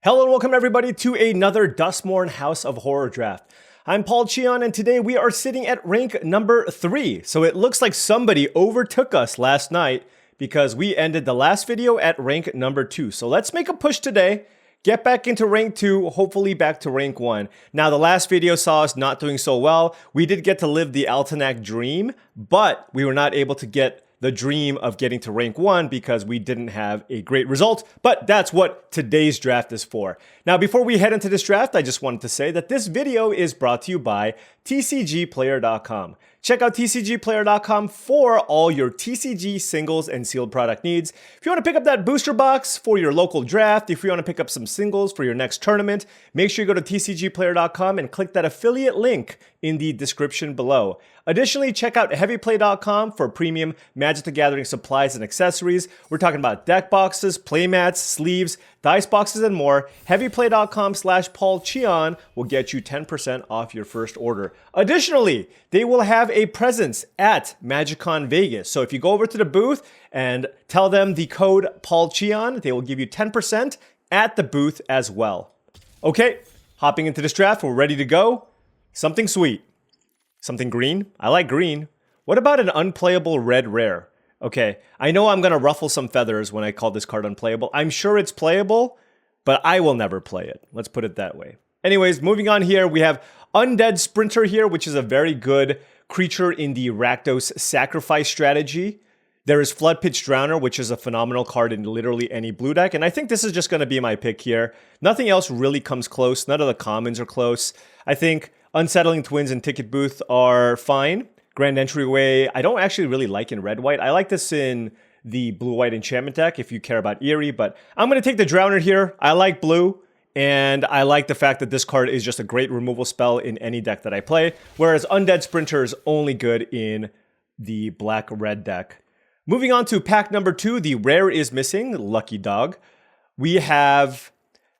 Hello and welcome everybody to another Duskmourn House of Horror draft. I'm Paul Cheon and today we are sitting at rank number 3. So it looks like somebody overtook us last night because we ended the last video at rank number 2. So let's make a push today, get back into rank 2, hopefully back to rank 1. Now the last video saw us not doing so well. We did get to live the Altenac dream, but we were not able to get the dream of getting to rank 1 because we didn't have a great result, but that's what today's draft is for. Now, before we head into this draft, I just wanted to say that this video is brought to you by tcgplayer.com. Check out tcgplayer.com for all your TCG singles and sealed product needs. If you want to pick up that booster box for your local draft, if you want to pick up some singles for your next tournament, make sure you go to tcgplayer.com and click that affiliate link in the description below. Additionally, check out heavyplay.com for premium Magic the Gathering supplies and accessories. We're talking about deck boxes, playmats, sleeves, dice boxes, and more. Heavyplay.com/paulcheon will get you 10% off your first order. Additionally, they will have a presence at MagicCon Vegas. So if you go over to the booth and tell them the code paulcheon, they will give you 10% at the booth as well. Okay, hopping into this draft, we're ready to go. Something sweet. Something green? I like green. What about an unplayable red rare? Okay, I know I'm going to ruffle some feathers when I call this card unplayable. I'm sure it's playable, but I will never play it. Let's put it that way. Anyways, moving on here, we have Undead Sprinter here, which is a very good creature in the Rakdos sacrifice strategy. There is Floodpitch Drowner, which is a phenomenal card in literally any blue deck, and I think this is just going to be my pick here. Nothing else really comes close. None of the commons are close. I think Unsettling Twins and Ticket Booth are fine. Grand Entryway, I don't actually really like in red-white. I like this in the blue-white enchantment deck if you care about Eerie, but I'm going to take the Drowner here. I like blue, and I like the fact that this card is just a great removal spell in any deck that I play, whereas Undead Sprinter is only good in the black-red deck. Moving on to pack number 2, the rare is missing, Lucky Dog. We have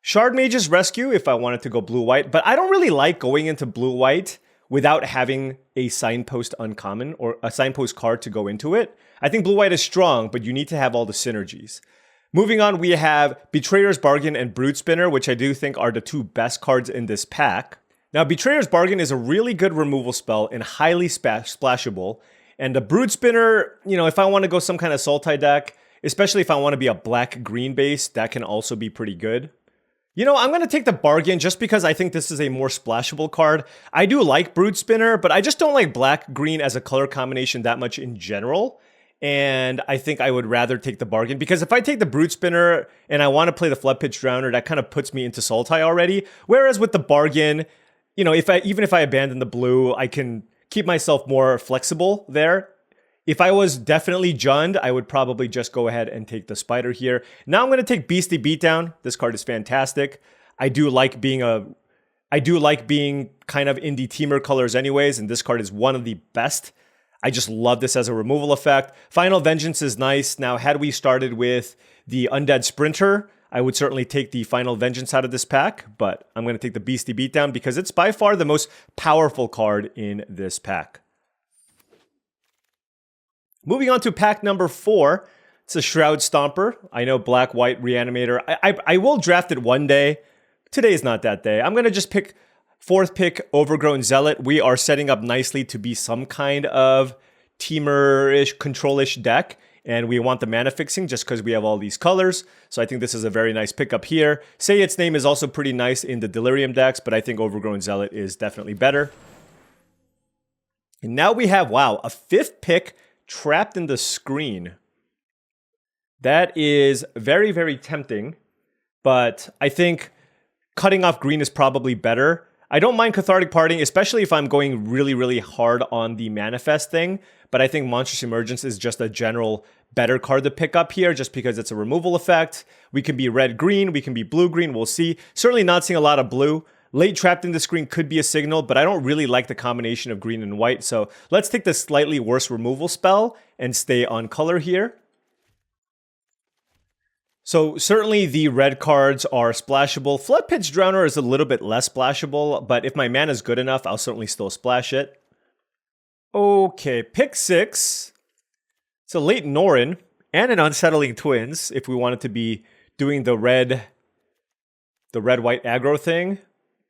Shard Mage's Rescue if I wanted to go blue-white, but I don't really like going into blue-white without having a Signpost uncommon or a Signpost card to go into it. I think blue-white is strong, but you need to have all the synergies. Moving on, we have Betrayer's Bargain and Brood Spinner, which I do think are the two best cards in this pack. Now, Betrayer's Bargain is a really good removal spell and highly splashable. And the Brood Spinner, you know, if I want to go some kind of Sultai deck, especially if I want to be a black-green base, that can also be pretty good. You know, I'm going to take the Bargain just because I think this is a more splashable card. I do like Brood Spinner, but I just don't like black-green as a color combination that much in general. And I think I would rather take the Bargain because if I take the Brood Spinner and I want to play the Floodpitch Drowner, that kind of puts me into Sultai already. Whereas with the Bargain, you know, even if I abandon the blue, I can keep myself more flexible there. If I was definitely Jund, I would probably just go ahead and take the Spider here. Now I'm going to take Beastie Beatdown. This card is fantastic. I do like being kind of in the teamer colors anyways, and this card is one of the best. I just love this as a removal effect. Final Vengeance is nice. Now, had we started with the Undead Sprinter, I would certainly take the Final Vengeance out of this pack, but I'm going to take the Beastie Beatdown because it's by far the most powerful card in this pack. Moving on to pack number 4, it's a Shroud Stomper. I know Black-White Reanimator. I will draft it one day. Today is not that day. I'm going to just pick 4th pick Overgrown Zealot. We are setting up nicely to be some kind of teamer-ish, control-ish deck. And we want the mana fixing just because we have all these colors. So I think this is a very nice pickup here. Say Its Name is also pretty nice in the Delirium decks, but I think Overgrown Zealot is definitely better. And now we have, wow, a 5th pick Trapped in the Screen. That is very, very tempting, but I think cutting off green is probably better. I don't mind Cathartic Parting, especially if I'm going really, really hard on the Manifest thing, but I think Monstrous Emergence is just a general better card to pick up here just because it's a removal effect. We can be red-green, we can be blue-green, we'll see. Certainly not seeing a lot of blue. Late Trapped in the Screen could be a signal, but I don't really like the combination of green and white, so let's take the slightly worse removal spell and stay on color here. So certainly the red cards are splashable. Floodpitch Drowner is a little bit less splashable, but if my mana is good enough, I'll certainly still splash it. Okay, pick 6. It's a late Norin and an Unsettling Twins if we wanted to be doing the red the red-white aggro thing,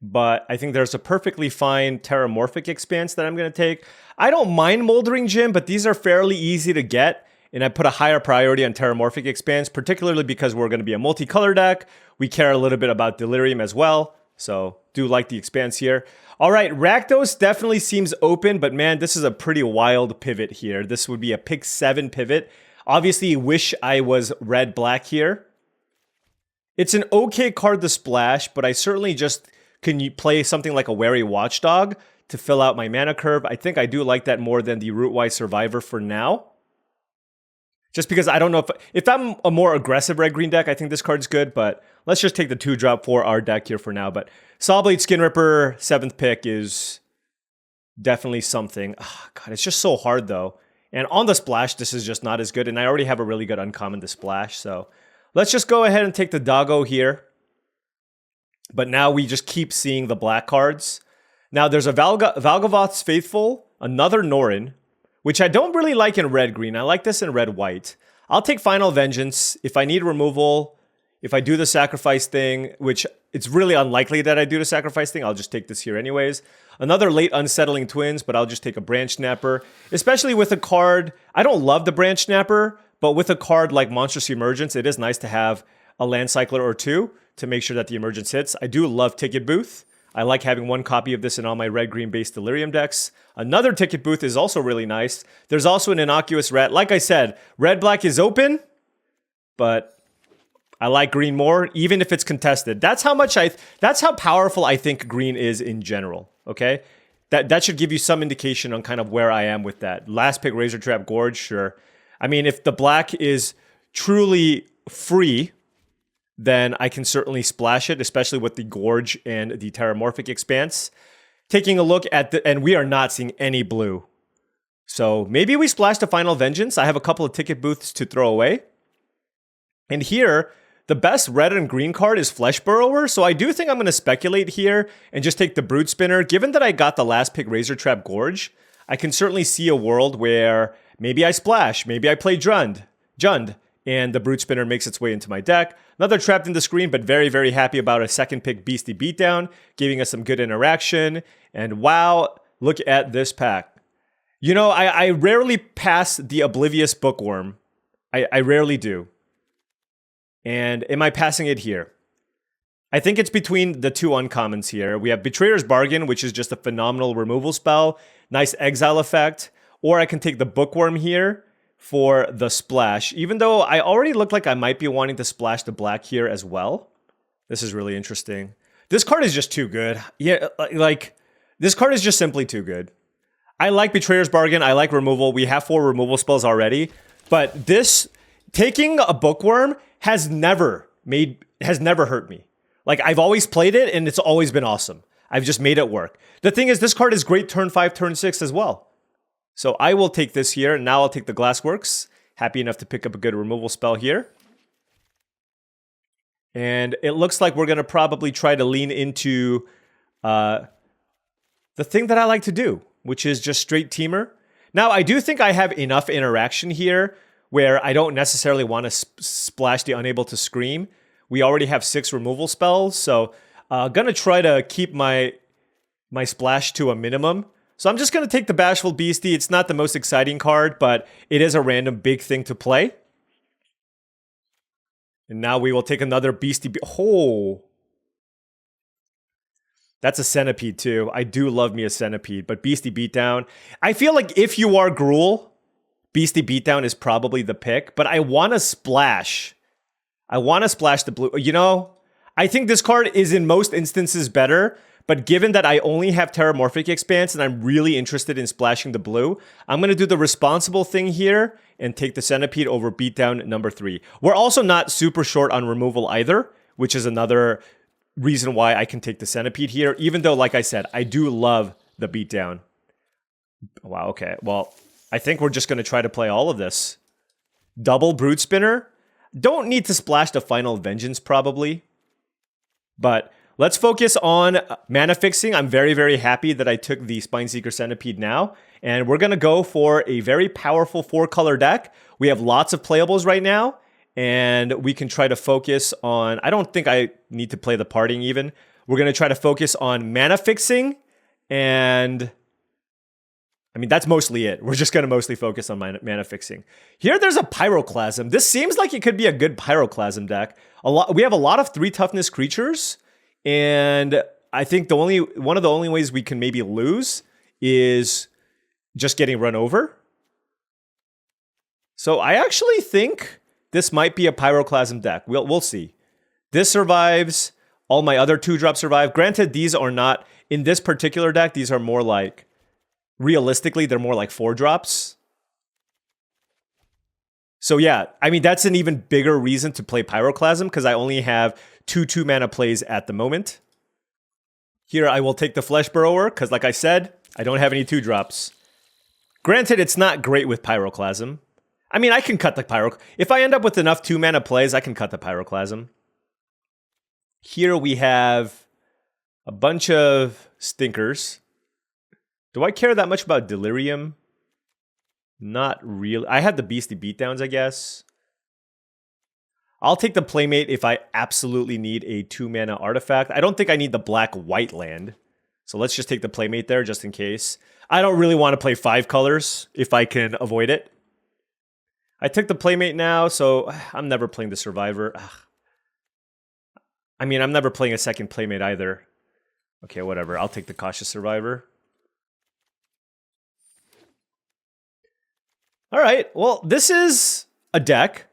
but I think there's a perfectly fine Terramorphic Expanse that I'm going to take. I don't mind Moldering Gym, but these are fairly easy to get, and I put a higher priority on Terramorphic Expanse, particularly because we're going to be a multicolor deck. We care a little bit about Delirium as well, so do like the Expanse here. All right, Rakdos definitely seems open, but man, this is a pretty wild pivot here. This would be a pick 7 pivot. Obviously, wish I was red-black here. It's an okay card to splash, but I certainly just can play something like a Wary Watchdog to fill out my mana curve. I think I do like that more than the Rootwise Survivor for now. Just because I don't know if I'm a more aggressive red-green deck, I think this card's good, but let's just take the 2-drop for our deck here for now. But Sawblade Skin Ripper, 7th pick is definitely something. Oh, God, it's just so hard though. And on the splash, this is just not as good, and I already have a really good uncommon to splash, so let's just go ahead and take the Doggo here. But now we just keep seeing the black cards. Now there's a Valgavoth's Faithful, another Norin, which I don't really like in red-green. I like this in red-white. I'll take Final Vengeance. If I need removal, if I do the sacrifice thing, which it's really unlikely that I do the sacrifice thing, I'll just take this here anyways. Another late Unsettling Twins, but I'll just take a Branch Snapper. Especially with a card, I don't love the Branch Snapper, but with a card like Monstrous Emergence, it is nice to have a Land Cycler or two to make sure that the Emergence hits. I do love Ticket Booth. I like having one copy of this in all my red-green based Delirium decks. Another Ticket Booth is also really nice. There's also an Innocuous Rat. Like I said, red-black is open, but I like green more, even if it's contested. That's how powerful I think green is in general, okay? That should give you some indication on kind of where I am with that. Last pick, Razor Trap Gorge, sure. I mean, if the black is truly free, then I can certainly splash it, especially with the Gorge and the Terramorphic Expanse. Taking a look at and we are not seeing any blue. So maybe we splash the Final Vengeance. I have a couple of Ticket Booths to throw away. And here, the best red and green card is Flesh Burrower, so I do think I'm going to speculate here and just take the Brute Spinner. Given that I got the last pick Razor Trap Gorge, I can certainly see a world where maybe I splash, maybe I play Jund, and the Brute Spinner makes its way into my deck. Another Trapped in the Screen, but very, very happy about a second pick Beastie Beatdown, giving us some good interaction. And wow, look at this pack. You know, I rarely pass the Oblivious Bookworm. I rarely do. And am I passing it here? I think it's between the two uncommons here. We have Betrayer's Bargain, which is just a phenomenal removal spell. Nice exile effect. Or I can take the Bookworm here for the splash, even though I already look like I might be wanting to splash the black here as well. This is really interesting. This card is just too good. Yeah, like, this card is just simply too good. I like Betrayer's Bargain. I like removal. We have 4 removal spells already. But this, taking a Bookworm has never hurt me. Like, I've always played it, and it's always been awesome. I've just made it work. The thing is, this card is great turn 5, turn 6 as well. So I will take this here, and now I'll take the Glassworks. Happy enough to pick up a good removal spell here. And it looks like we're going to probably try to lean into the thing that I like to do, which is just straight Teamer. Now, I do think I have enough interaction here where I don't necessarily want to splash the Unable to Scream. We already have 6 removal spells, so going to try to keep my splash to a minimum. So I'm just going to take the Bashful Beastie. It's not the most exciting card, but it is a random big thing to play. And now we will take another Beastie. Oh! That's a Centipede too. I do love me a Centipede, but Beastie Beatdown. I feel like if you are Gruul, Beastie Beatdown is probably the pick, but I want to splash. I want to splash the blue. You know, I think this card is in most instances better, but given that I only have Terramorphic Expanse and I'm really interested in splashing the blue, I'm going to do the responsible thing here and take the Centipede over Beatdown number 3. We're also not super short on removal either, which is another reason why I can take the Centipede here, even though, like I said, I do love the Beatdown. Wow, okay. Well, I think we're just going to try to play all of this. Double Brute Spinner. Don't need to splash the Final Vengeance, probably. But let's focus on mana fixing. I'm very, very happy that I took the Spineseeker Centipede now. And we're going to go for a very powerful 4-color deck. We have lots of playables right now. and we can try to focus on... I don't think I need to play the partying even. We're going to try to focus on mana fixing, and... I mean, that's mostly it. We're just going to mostly focus on mana fixing. Here, there's a Pyroclasm. This seems like it could be a good Pyroclasm deck. We have a lot of 3 toughness creatures, and I think one of the only ways we can maybe lose is just getting run over. So I actually think this might be a Pyroclasm deck. We'll see. This survives. All my other 2-drops survive. Granted, these are not, in this particular deck, these are more like, realistically, they're more like 4-drops. So yeah, I mean, that's an even bigger reason to play Pyroclasm, because I only have 2 2-mana plays at the moment. Here, I will take the Flesh Burrower, because like I said, I don't have any 2-drops. Granted, it's not great with Pyroclasm. I mean, I can cut the Pyro... If I end up with enough 2-mana plays, I can cut the Pyroclasm. Here we have a bunch of stinkers. Do I care that much about Delirium? Not really. I have the Beastie Beatdowns, I guess. I'll take the Playmate if I absolutely need a 2-mana artifact. I don't think I need the black-white land. So let's just take the Playmate there, just in case. I don't really want to play 5 colors if I can avoid it. I took the Playmate now, so I'm never playing the Survivor. Ugh. I mean, I'm never playing a second Playmate either. Okay, whatever. I'll take the Cautious Survivor. All right, well, this is a deck.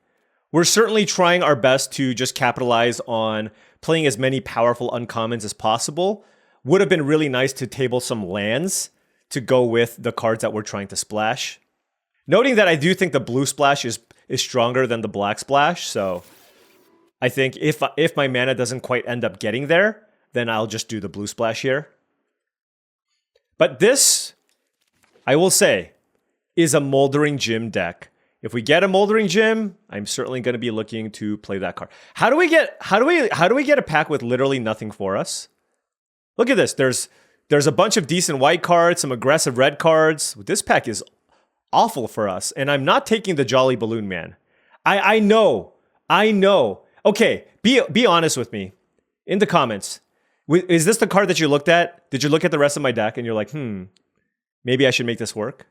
We're certainly trying our best to just capitalize on playing as many powerful uncommons as possible. Would have been really nice to table some lands to go with the cards that we're trying to splash. Noting that I do think the blue splash is stronger than the black splash, so I think if my mana doesn't quite end up getting there, then I'll just do the blue splash here. But this, I will say, is a Moldering Gym deck. If we get a Moldering Gym, I'm certainly going to be looking to play that card. How do we get a pack with literally nothing for us? Look at this. There's a bunch of decent white cards, some aggressive red cards. This pack is awful for us, and I'm not taking the Jolly Balloon Man. I know. Okay, be honest with me in the comments. Is this the card that you looked at? Did you look at the rest of my deck and you're like, maybe I should make this work?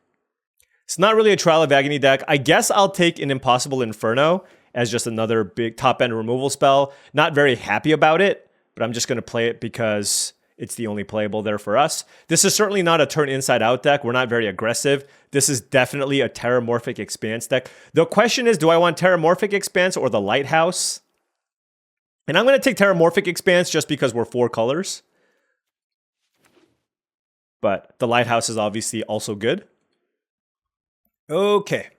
It's not really a Trial of Agony deck. I guess I'll take an Impossible Inferno as just another big top-end removal spell. Not very happy about it, but I'm just going to play it because it's the only playable there for us. This is certainly not a turn inside-out deck. We're not very aggressive. This is definitely a Terramorphic Expanse deck. The question is, do I want Terramorphic Expanse or the Lighthouse? And I'm going to take Terramorphic Expanse just because we're 4 colors. But the Lighthouse is obviously also good. Okay.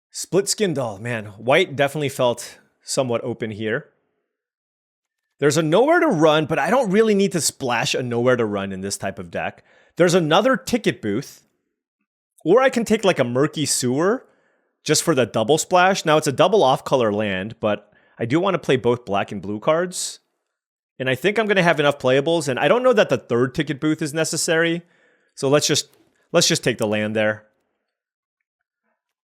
Split Skin Doll, man. White definitely felt somewhat open here. There's a Nowhere to Run, but I don't really need to splash a Nowhere to Run in this type of deck. There's another Ticket Booth. Or I can take like a Murky Sewer just for the double splash. Now it's a double off-color land, but I do want to play both black and blue cards. And I think I'm going to have enough playables, and I don't know that the third Ticket Booth is necessary. So let's just take the land there.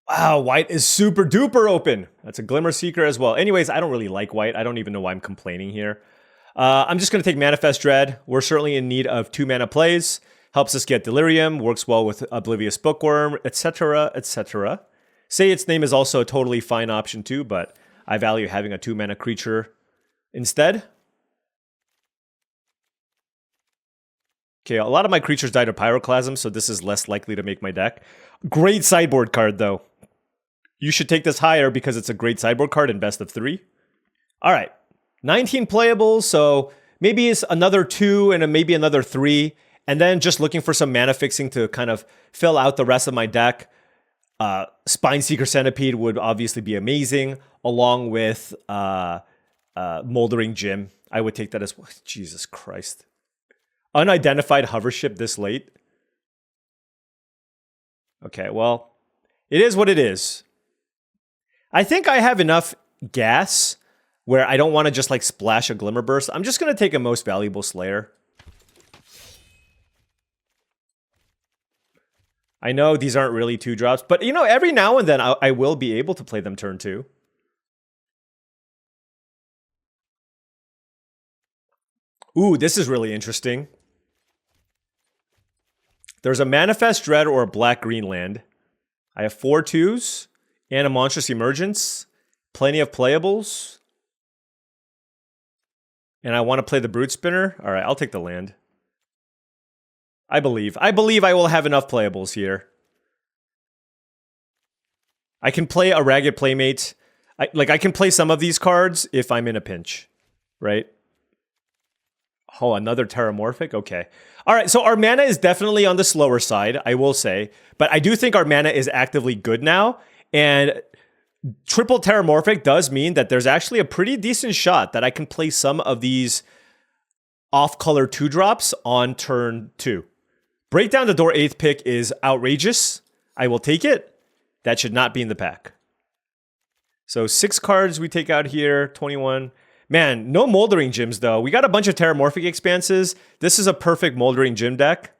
Wow, white is super duper open. That's a Glimmer Seeker as well. Anyways, I don't really like white. I don't even know why I'm complaining here. I'm just going to take Manifest Dread. We're certainly in need of 2-mana plays. Helps us get Delirium, works well with Oblivious Bookworm, etc., etc. Say Its Name is also a totally fine option too, but I value having a 2-mana creature instead. Okay, a lot of my creatures died of Pyroclasm, so this is less likely to make my deck. Great sideboard card, though. You should take this higher because it's a great sideboard card in best of 3. All right, 19 playables, so maybe it's another 2 and maybe another 3, and then just looking for some mana fixing to kind of fill out the rest of my deck. Spineseeker Centipede would obviously be amazing, along with Moldering Gym. I would take that as well. Jesus Christ. Unidentified Hovership this late? Okay, well, it is what it is. I think I have enough gas where I don't want to just like splash a Glimmer Burst. I'm just going to take a Most Valuable Slayer. I know these aren't really 2-drops, but you know, every now and then I will be able to play them turn 2. Ooh, this is really interesting. There's a Manifest Dread or a black-green land. I have 4 2s and a Monstrous Emergence. Plenty of playables. And I want to play the Brute Spinner. All right, I'll take the land. I believe I will have enough playables here. I can play a Ragged Playmate. I can play some of these cards if I'm in a pinch, right? Oh, another Terramorphic? Okay. All right, so our mana is definitely on the slower side, I will say. But I do think our mana is actively good now. And triple Terramorphic does mean that there's actually a pretty decent shot that I can play some of these off-color 2-drops on turn 2. Break Down the Door 8th pick is outrageous. I will take it. That should not be in the pack. So 6 cards we take out here, 21. Man, no Moldering Gyms though. We got a bunch of Terramorphic Expanses. This is a perfect Moldering Gym deck.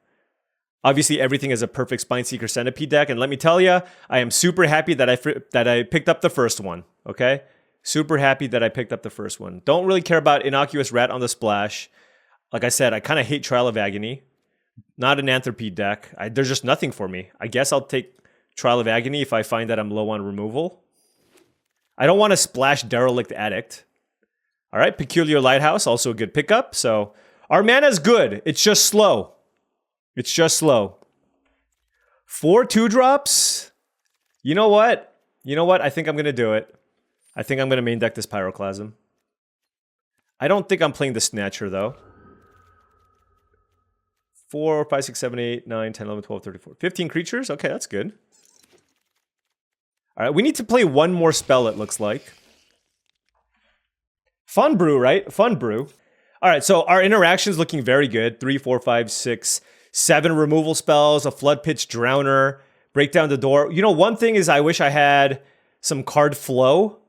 Obviously, everything is a perfect Spineseeker Centipede deck. And let me tell you, I am super happy that I picked up the first one, okay? Super happy that I picked up the first one. Don't really care about Innocuous Rat on the splash. Like I said, I kind of hate Trial of Agony. Not an Anthropede deck. There's just nothing for me. I guess I'll take Trial of Agony if I find that I'm low on removal. I don't want to splash Derelict Addict. All right, Peculiar Lighthouse, also a good pickup. So our mana is good. It's just slow. It's just slow. 4 2-drops. You know what? You know what? I think I'm going to do it. I think I'm going to main deck this Pyroclasm. I don't think I'm playing the Snatcher, though. 4, 5, 6, 7, 8, 9, 10, 11, 12, 13, 14. 15 creatures? Okay, that's good. All right, we need to play one more spell, it looks like. Fun brew, right? Fun brew. All right, so our interaction's looking very good. 3, 4, 5, 6, 7 removal spells, a Flood Pitch Drowner, Break Down the Door. You know, one thing is I wish I had some card flow,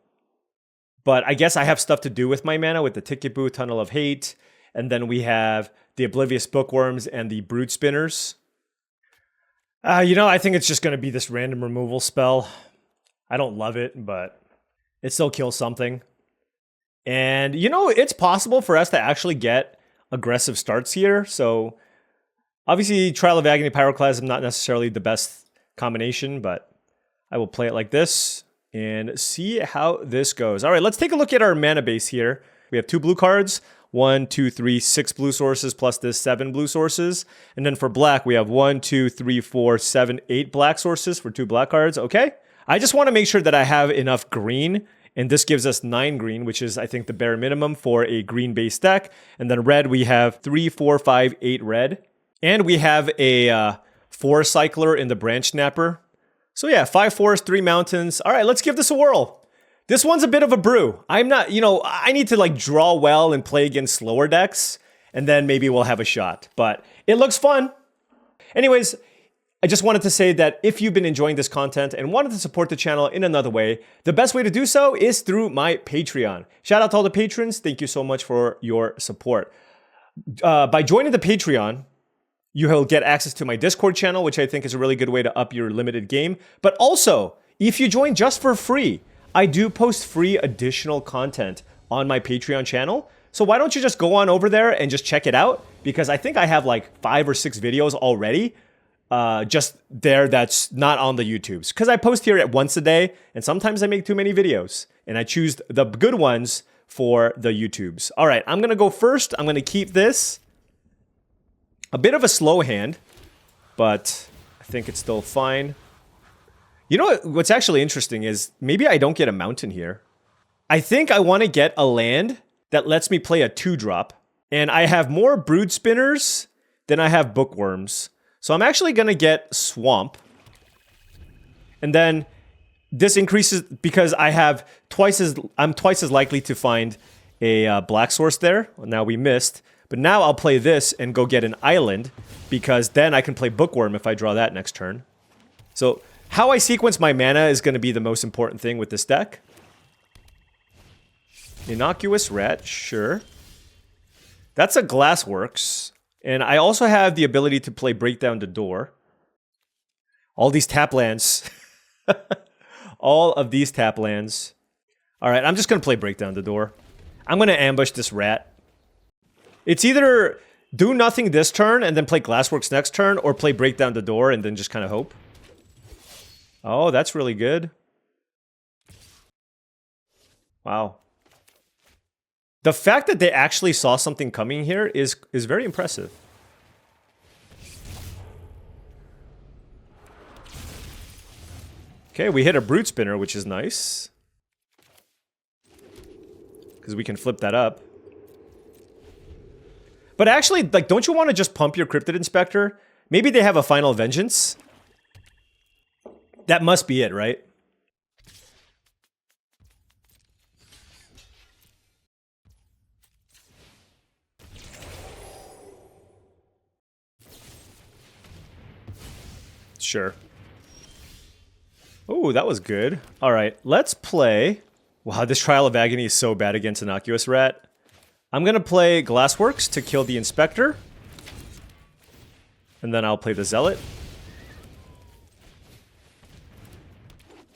but I guess I have stuff to do with my mana with the Ticket Booth, Tunnel of Hate, and then we have the Oblivious Bookworms and the Brute Spinners. You know, I think it's just going to be this random removal spell. I don't love it, but it still kills something. And, you know, it's possible for us to actually get aggressive starts here. So, obviously, Trial of Agony, Pyroclasm, not necessarily the best combination, but I will play it like this and see how this goes. All right, let's take a look at our mana base here. We have 2 blue cards, 1, 2, 3, 6 blue sources, plus this 7 blue sources. And then for black, we have 1, 2, 3, 4, 7, 8 black sources for 2 black cards. Okay. I just want to make sure that I have enough green. And this gives us 9 green, which is, I think, the bare minimum for a green-based deck. And then red, we have 3, 4, 5, 8 red. And we have a Forest Cycler in the Branch Snapper. So yeah, 5 forests, 3 mountains. All right, let's give this a whirl. This one's a bit of a brew. I'm not, you know, I need to like draw well and play against slower decks. And then maybe we'll have a shot. But it looks fun. Anyways, I just wanted to say that if you've been enjoying this content and wanted to support the channel in another way, the best way to do so is through my Patreon. Shout out to all the patrons. Thank you so much for your support. By joining the Patreon, you will get access to my Discord channel, which I think is a really good way to up your limited game. But also, if you join just for free, I do post free additional content on my Patreon channel. So why don't you just go on over there and just check it out? Because I think I have like 5 or 6 videos already just there that's not on the YouTubes. Because I post here at once a day, and sometimes I make too many videos. And I choose the good ones for the YouTubes. All right, I'm going to go first. I'm going to keep this. A bit of a slow hand, but I think it's still fine. You know what's actually interesting is maybe I don't get a mountain here. I think I want to get a land that lets me play a 2-drop. And I have more Brood Spinners than I have Bookworms. So I'm actually going to get Swamp. And then this increases because I have I'm twice as likely to find a black source there. Well, now we missed. But now I'll play this and go get an island because then I can play Bookworm if I draw that next turn. So how I sequence my mana is going to be the most important thing with this deck. Innocuous Rat, sure. That's a Glassworks. And I also have the ability to play Break Down the Door. All these tap lands. All of these tap lands. All right, I'm just going to play Break Down the Door. I'm going to ambush this rat. It's either do nothing this turn and then play Glassworks next turn, or play Break Down the Door and then just kind of hope. Oh, that's really good. Wow. The fact that they actually saw something coming here is very impressive. Okay, we hit a Brute Spinner, which is nice. Because we can flip that up. But actually, like, don't you want to just pump your Cryptid Inspector? Maybe they have a Final Vengeance? That must be it, right? Sure. Oh, that was good. All right, let's play. Wow, this Trial of Agony is so bad against Innocuous Rat. I'm going to play Glassworks to kill the Inspector. And then I'll play the Zealot.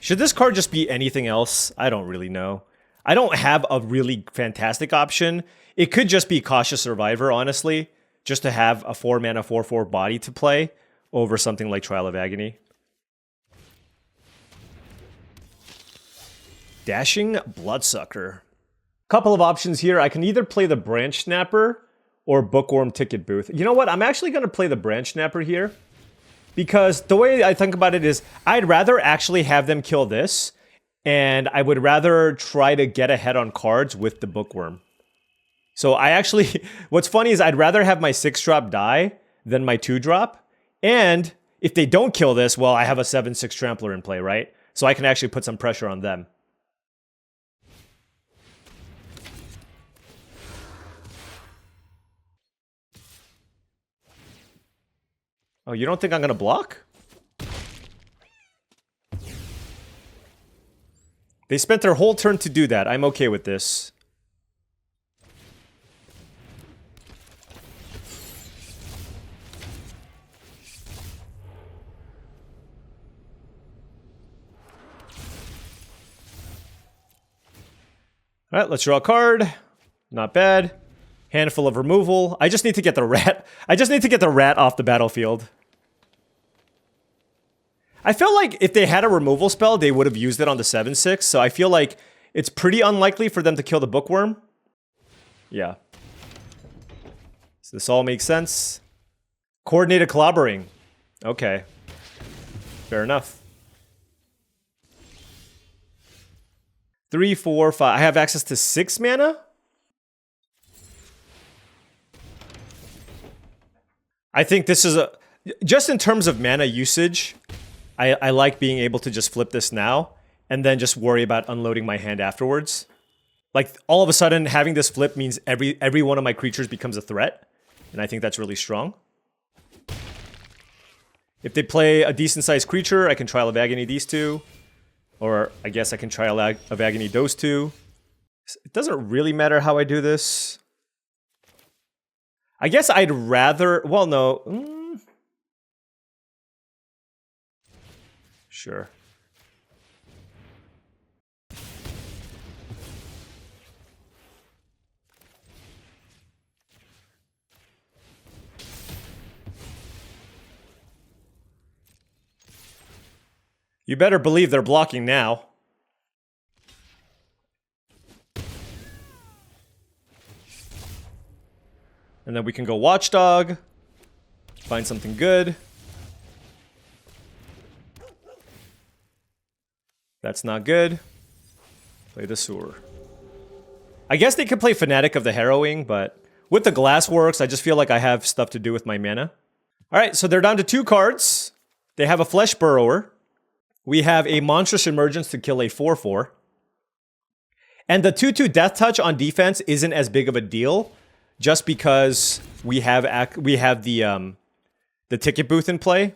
Should this card just be anything else? I don't really know. I don't have a really fantastic option. It could just be Cautious Survivor, honestly. Just to have a 4-mana 4/4 body to play over something like Trial of Agony. Dashing Bloodsucker. Couple of options here. I can either play the Branch Snapper or Bookworm Ticket Booth. You know what? I'm actually going to play the Branch Snapper here. Because the way I think about it is, I'd rather actually have them kill this, and I would rather try to get ahead on cards with the Bookworm. So I actually, what's funny is I'd rather have my 6-drop die than my 2-drop. And if they don't kill this, well, I have a 7/6 Trampler in play, right? So I can actually put some pressure on them. Oh, you don't think I'm going to block? They spent their whole turn to do that. I'm okay with this. All right, let's draw a card. Not bad. Handful of removal. I just need to get the rat. I just need to get the rat off the battlefield. I feel like if they had a removal spell, they would have used it on the 7/6, so I feel like it's pretty unlikely for them to kill the Bookworm. Yeah. So this all makes sense. Coordinated Clobbering. Okay. Fair enough. 3, 4, 5. I have access to 6 mana? I think this is a... Just in terms of mana usage... I like being able to just flip this now and then just worry about unloading my hand afterwards. Like, all of a sudden, having this flip means every one of my creatures becomes a threat, and I think that's really strong. If they play a decent-sized creature, I can Trial of Agony these two, or I guess I can Trial of Agony those two. It doesn't really matter how I do this. I guess I'd rather... Well, no... Sure. You better believe they're blocking now. And then we can go Watchdog. Find something good. That's not good. Play the Sewer. I guess they could play Fanatic of the Harrowing, but with the Glassworks, I just feel like I have stuff to do with my mana. Alright, so they're down to 2 cards. They have a Flesh Burrower. We have a Monstrous Emergence to kill a 4/4. And the 2/2 Death Touch on defense isn't as big of a deal, just because we have the Ticket Booth in play.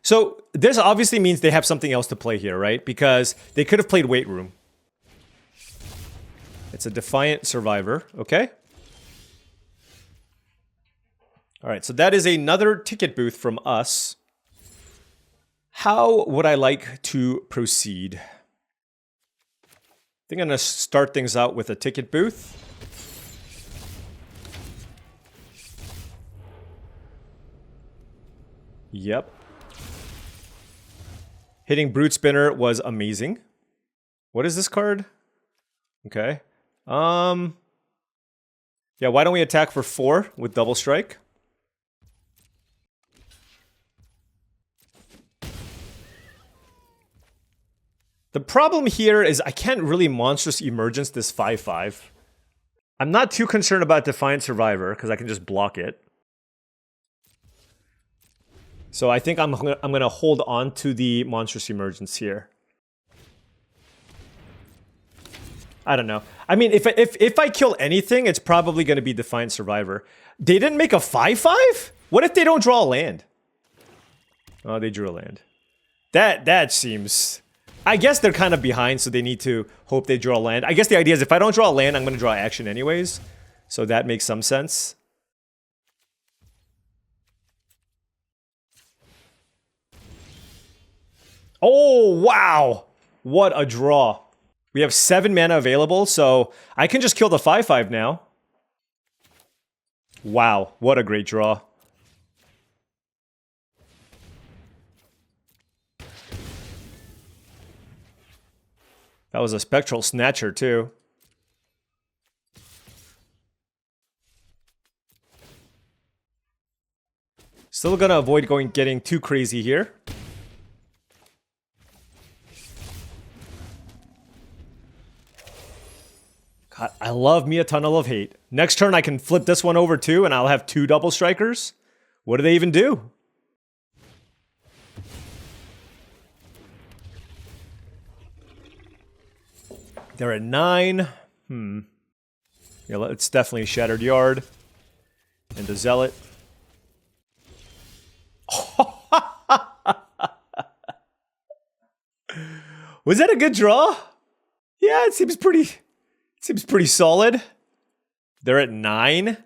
So this obviously means they have something else to play here, right? Because they could have played Weight Room. It's a Defiant Survivor, okay? All right, so that is another Ticket Booth from us. How would I like to proceed? I think I'm going to start things out with a ticket booth. Yep. Hitting Brute Spinner was amazing. What is this card? Okay. Yeah, why don't we attack for 4 with Double Strike? The problem here is I can't really Monstrous Emergence this 5/5. I'm not too concerned about Defiant Survivor, because I can just block it. So I think I'm gonna hold on to the Monstrous Emergence here. I don't know. I mean, if I kill anything, it's probably gonna be Defiant Survivor. They didn't make a 5/5? What if they don't draw a land? Oh, they drew a land. That seems... I guess they're kind of behind, so they need to hope they draw a land. I guess the idea is if I don't draw a land, I'm gonna draw action anyways. So that makes some sense. Oh, wow! What a draw. We have 7 mana available, so I can just kill the 5/5 now. Wow, what a great draw. That was a Spectral Snatcher, too. Still gonna avoid getting too crazy here. God, I love me a Tunnel of Hate. Next turn I can flip this one over too, and I'll have 2 Double Strikers. What do they even do? They're at 9. Yeah, it's definitely Shattered Yard. And the Zealot. Was that a good draw? Yeah, it seems pretty solid. They're at 9.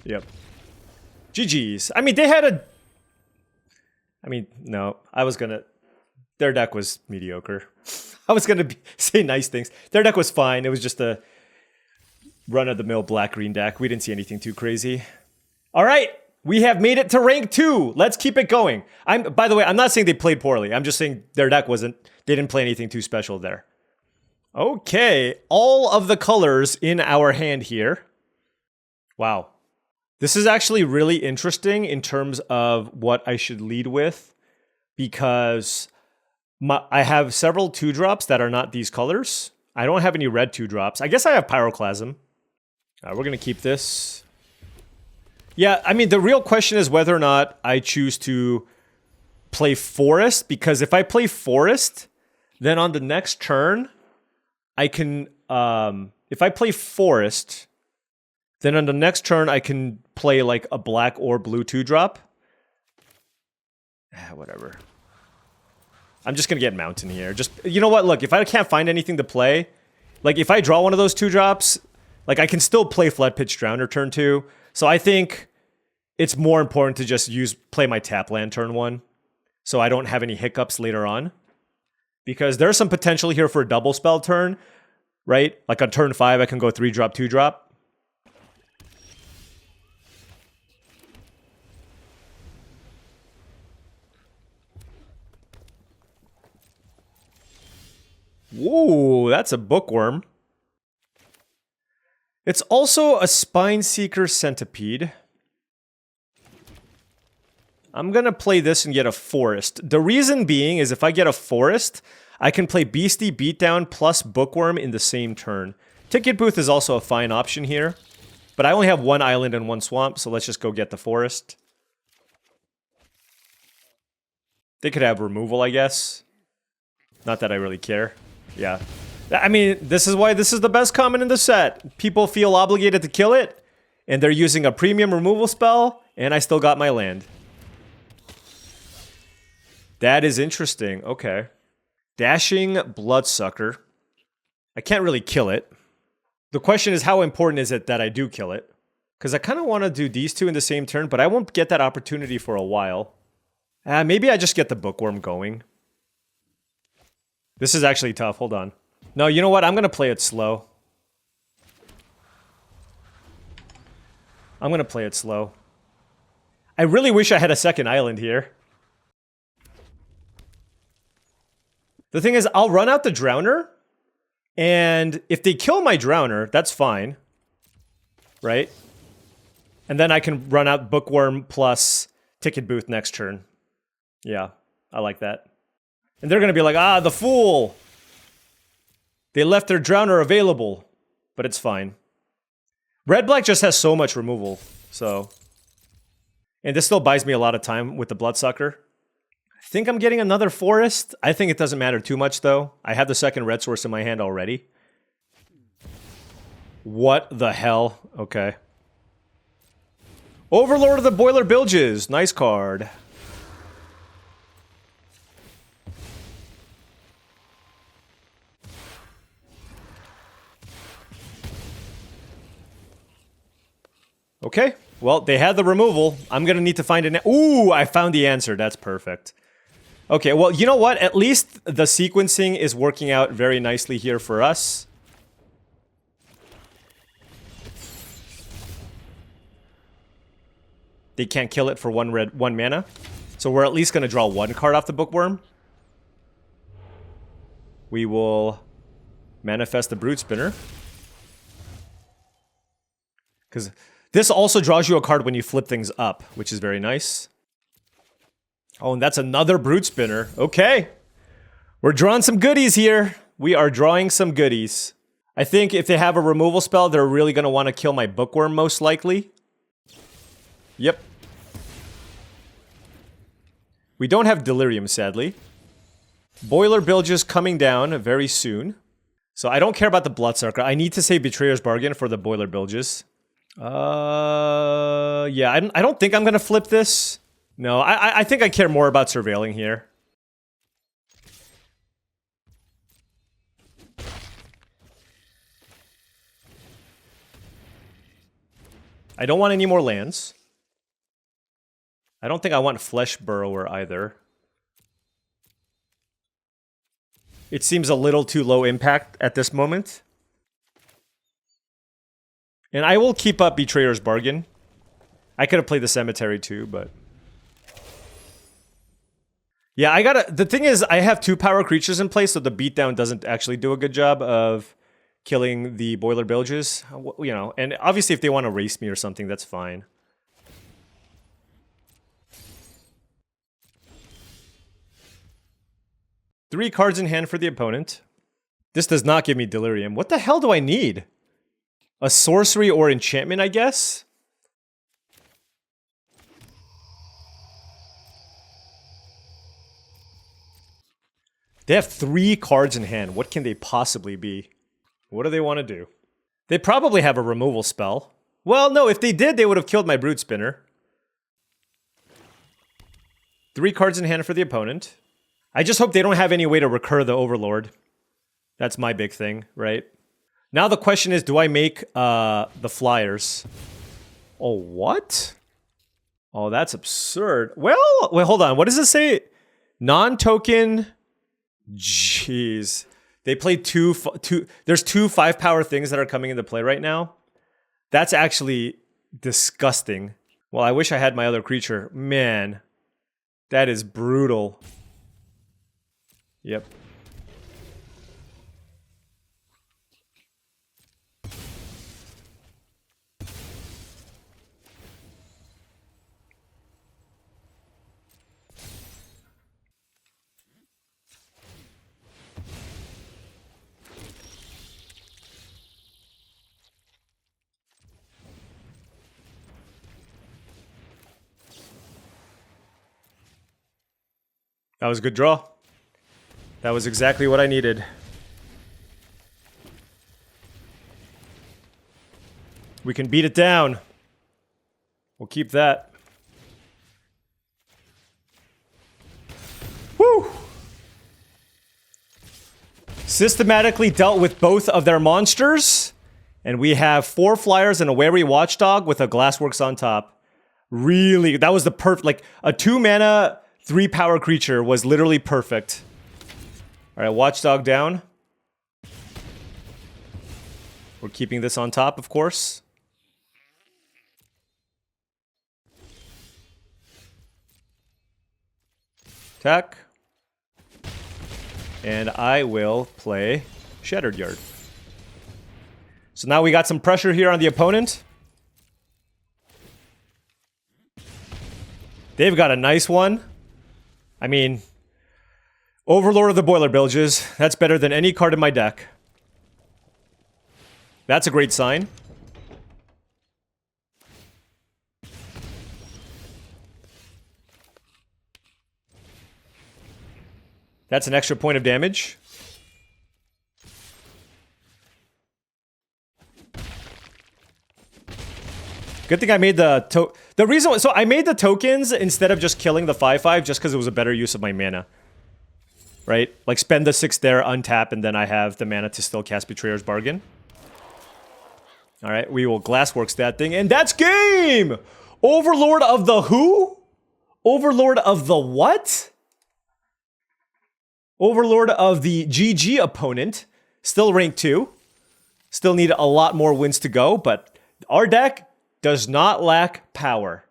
Yep. GG's. I mean, they had a... I mean, no. I was gonna... Their deck was mediocre. I was gonna say nice things. Their deck was fine. It was just a run-of-the-mill black-green deck. We didn't see anything too crazy. All right. We have made it to rank 2. Let's keep it going. By the way, I'm not saying they played poorly. I'm just saying their deck wasn't... They didn't play anything too special there. Okay. All of the colors in our hand here. Wow. This is actually really interesting in terms of what I should lead with, because I have several 2-drops that are not these colors. I don't have any red 2-drops. I guess I have Pyroclasm. We're going to keep this. Yeah, I mean, the real question is whether or not I choose to play Forest, because if I play Forest, then on the next turn, I can... if I play Forest... Then on the next turn, I can play like a black or blue 2-drop. Whatever. I'm just gonna get Mountain here. Just, you know what? Look, if I can't find anything to play, like if I draw one of those 2-drops, like I can still play Flood Pitch Drowner turn 2. So I think it's more important to just play my tap land turn 1, so I don't have any hiccups later on. Because there's some potential here for a double spell turn, right? Like on turn 5, I can go 3-drop, 2-drop. Whoa, that's a Bookworm. It's also a Spineseeker Centipede. I'm gonna play this and get a Forest. The reason being is if I get a Forest, I can play Beastie Beatdown plus Bookworm in the same turn. Ticket Booth is also a fine option here, but I only have 1 island and 1 swamp, so let's just go get the Forest. They could have removal, I guess. Not that I really care. Yeah. I mean, this is why this is the best common in the set. People feel obligated to kill it, and they're using a premium removal spell, and I still got my land. That is interesting. Okay. Dashing Bloodsucker. I can't really kill it. The question is, how important is it that I do kill it? Because I kind of want to do these two in the same turn, but I won't get that opportunity for a while. Maybe I just get the Bookworm going. This is actually tough. Hold on. No, you know what? I'm going to play it slow. I'm going to play it slow. I really wish I had a second island here. The thing is, I'll run out the Drowner, and if they kill my Drowner, that's fine. Right? And then I can run out Bookworm plus Ticket Booth next turn. Yeah, I like that. And they're going to be like, ah, the fool! They left their Drowner available, but it's fine. Red-black just has so much removal, so... And this still buys me a lot of time with the Bloodsucker. I think I'm getting another Forest. I think it doesn't matter too much, though. I have the second red source in my hand already. What the hell? Okay. Overlord of the Boiler Bilges. Nice card. Okay, well, they had the removal. I'm gonna need to find an... Ooh, I found the answer. That's perfect. Okay, well, you know what? At least the sequencing is working out very nicely here for us. They can't kill it for one mana. So we're at least gonna draw one card off the Bookworm. We will manifest the Brood Spinner. Because... this also draws you a card when you flip things up, which is very nice. Oh, and that's another Brood Spinner. Okay. We're drawing some goodies here. We are drawing some goodies. I think if they have a removal spell, they're really going to want to kill my Bookworm, most likely. Yep. We don't have Delirium, sadly. Boiler Bilges coming down very soon. So I don't care about the Bloodsucker. I need to say Betrayer's Bargain for the Boiler Bilges. Yeah, I don't think I'm gonna flip this. No, I think I care more about surveilling here. I don't want any more lands. I don't think I want Flesh Burrower either. It seems a little too low impact at this moment. And I will keep up Betrayer's Bargain. I could have played the Cemetery too, but... yeah, I gotta... the thing is, I have 2 power creatures in place, so the beatdown doesn't actually do a good job of killing the Boiler Bilges. You know, and obviously if they want to race me or something, that's fine. Three cards in hand for the opponent. This does not give me Delirium. What the hell do I need? A sorcery or enchantment, I guess? They have 3 cards in hand. What can they possibly be? What do they want to do? They probably have a removal spell. Well, no, if they did, they would have killed my Brood Spinner. 3 cards in hand for the opponent. I just hope they don't have any way to recur the Overlord. That's my big thing, right? Now the question is, do I make the flyers? Oh, what? Oh, that's absurd. Well, wait, hold on. What does it say? Non-token... jeez. They played two... there's 2 5-power things that are coming into play right now. That's actually disgusting. Well, I wish I had my other creature. Man. That is brutal. Yep. That was a good draw. That was exactly what I needed. We can beat it down. We'll keep that. Woo! Systematically dealt with both of their monsters. And we have 4 flyers and a Wary Watchdog with a Glassworks on top. Really, that was the perfect, like a 2 mana, 3 power creature was literally perfect. All right, Watchdog down. We're keeping this on top, of course. Attack. And I will play Shattered Yard. So now we got some pressure here on the opponent. They've got a nice one. I mean, Overlord of the Boiler Bilges. That's better than any card in my deck. That's a great sign. That's an extra point of damage. Good thing I made the reason, so I made the tokens instead of just killing the 5/5 just because it was a better use of my mana. Right? Like spend the 6 there, untap, and then I have the mana to still cast Betrayer's Bargain. Alright, we will Glassworks that thing, and that's game! Overlord of the who? Overlord of the what? Overlord of the GG opponent. Still rank 2. Still need a lot more wins to go, but our deck does not lack power.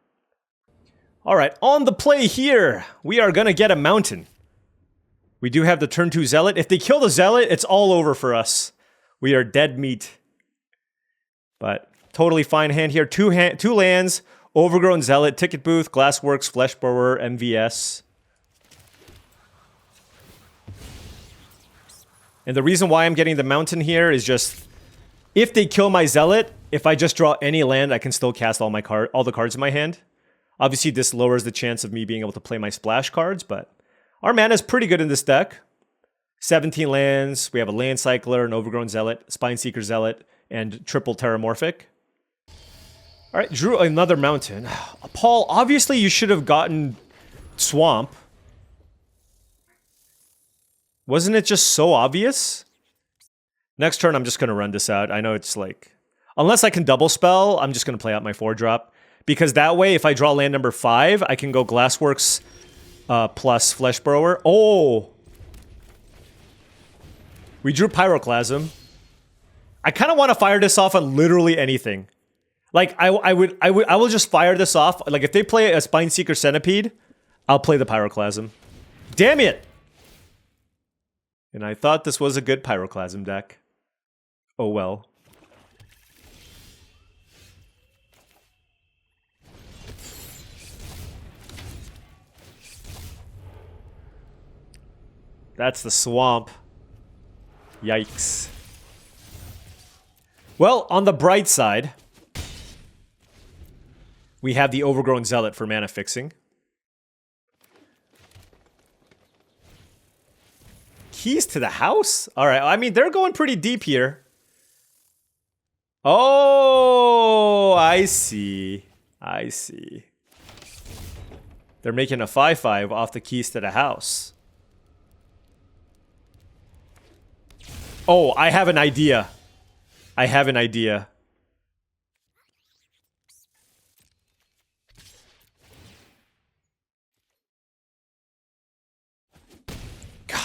Alright, on the play here, we are gonna get a mountain. We do have the turn 2 Zealot. If they kill the Zealot, it's all over for us. We are dead meat. But totally fine hand here. 2 lands, Overgrown Zealot, Ticket Booth, Glassworks, Fleshbrower, MVS. And the reason why I'm getting the mountain here is just, if they kill my Zealot, if I just draw any land, I can still cast all the cards in my hand. Obviously, this lowers the chance of me being able to play my splash cards, but our mana is pretty good in this deck. 17 lands, we have a Land Cycler, an Overgrown Zealot, Spineseeker Zealot, and triple Terramorphic. Alright, drew another mountain. Paul, obviously you should have gotten Swamp. Wasn't it just so obvious? Next turn, I'm just going to run this out. I know it's like, unless I can double spell, I'm just going to play out my 4-drop. Because that way, if I draw land number 5, I can go Glassworks plus Fleshbrower. Oh! We drew Pyroclasm. I kind of want to fire this off on literally anything. Like, I will just fire this off. Like, if they play a Spineseeker Centipede, I'll play the Pyroclasm. Damn it! And I thought this was a good Pyroclasm deck. Oh well. That's the swamp. Yikes. Well, on the bright side, we have the Overgrown Zealot for mana fixing. Keys to the house? Alright, I mean, they're going pretty deep here. Oh, I see. I see. They're making a 5/5 off the keys to the house. Oh, I have an idea. I have an idea. God.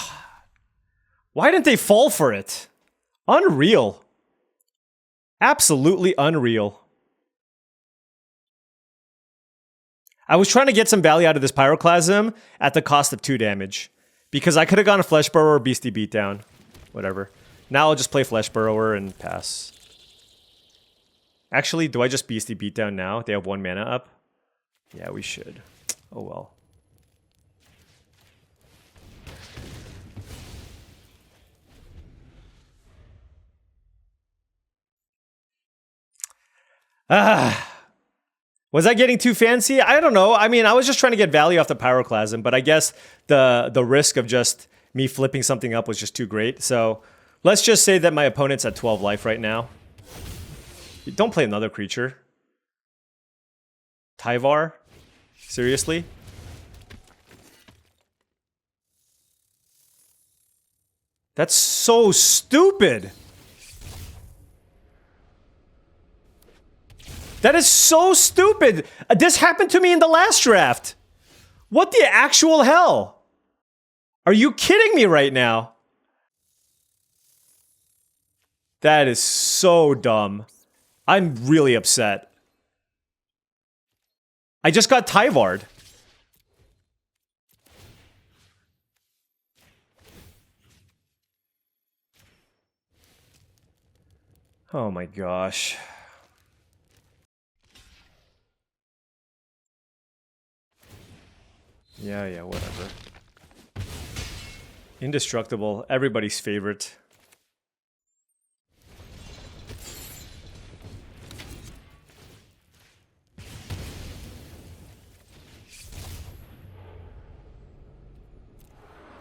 Why didn't they fall for it? Unreal. Absolutely unreal. I was trying to get some value out of this Pyroclasm at the cost of 2 damage. Because I could have gone a Fleshbrower or Beastie Beatdown. Whatever. Now I'll just play Fleshbrower and pass. Actually, do I just Beastie Beatdown now? They have 1 mana up? Yeah, we should. Oh well. Was I getting too fancy? I don't know. I mean, I was just trying to get value off the Pyroclasm, but I guess the risk of just me flipping something up was just too great. So let's just say that my opponent's at 12 life right now. Don't play another creature. Tyvar? Seriously? That's so stupid! That is so stupid. This happened to me in the last draft. What the actual hell? Are you kidding me right now? That is so dumb. I'm really upset. I just got Tyvard. Oh my gosh. Yeah, whatever. Indestructible, everybody's favorite.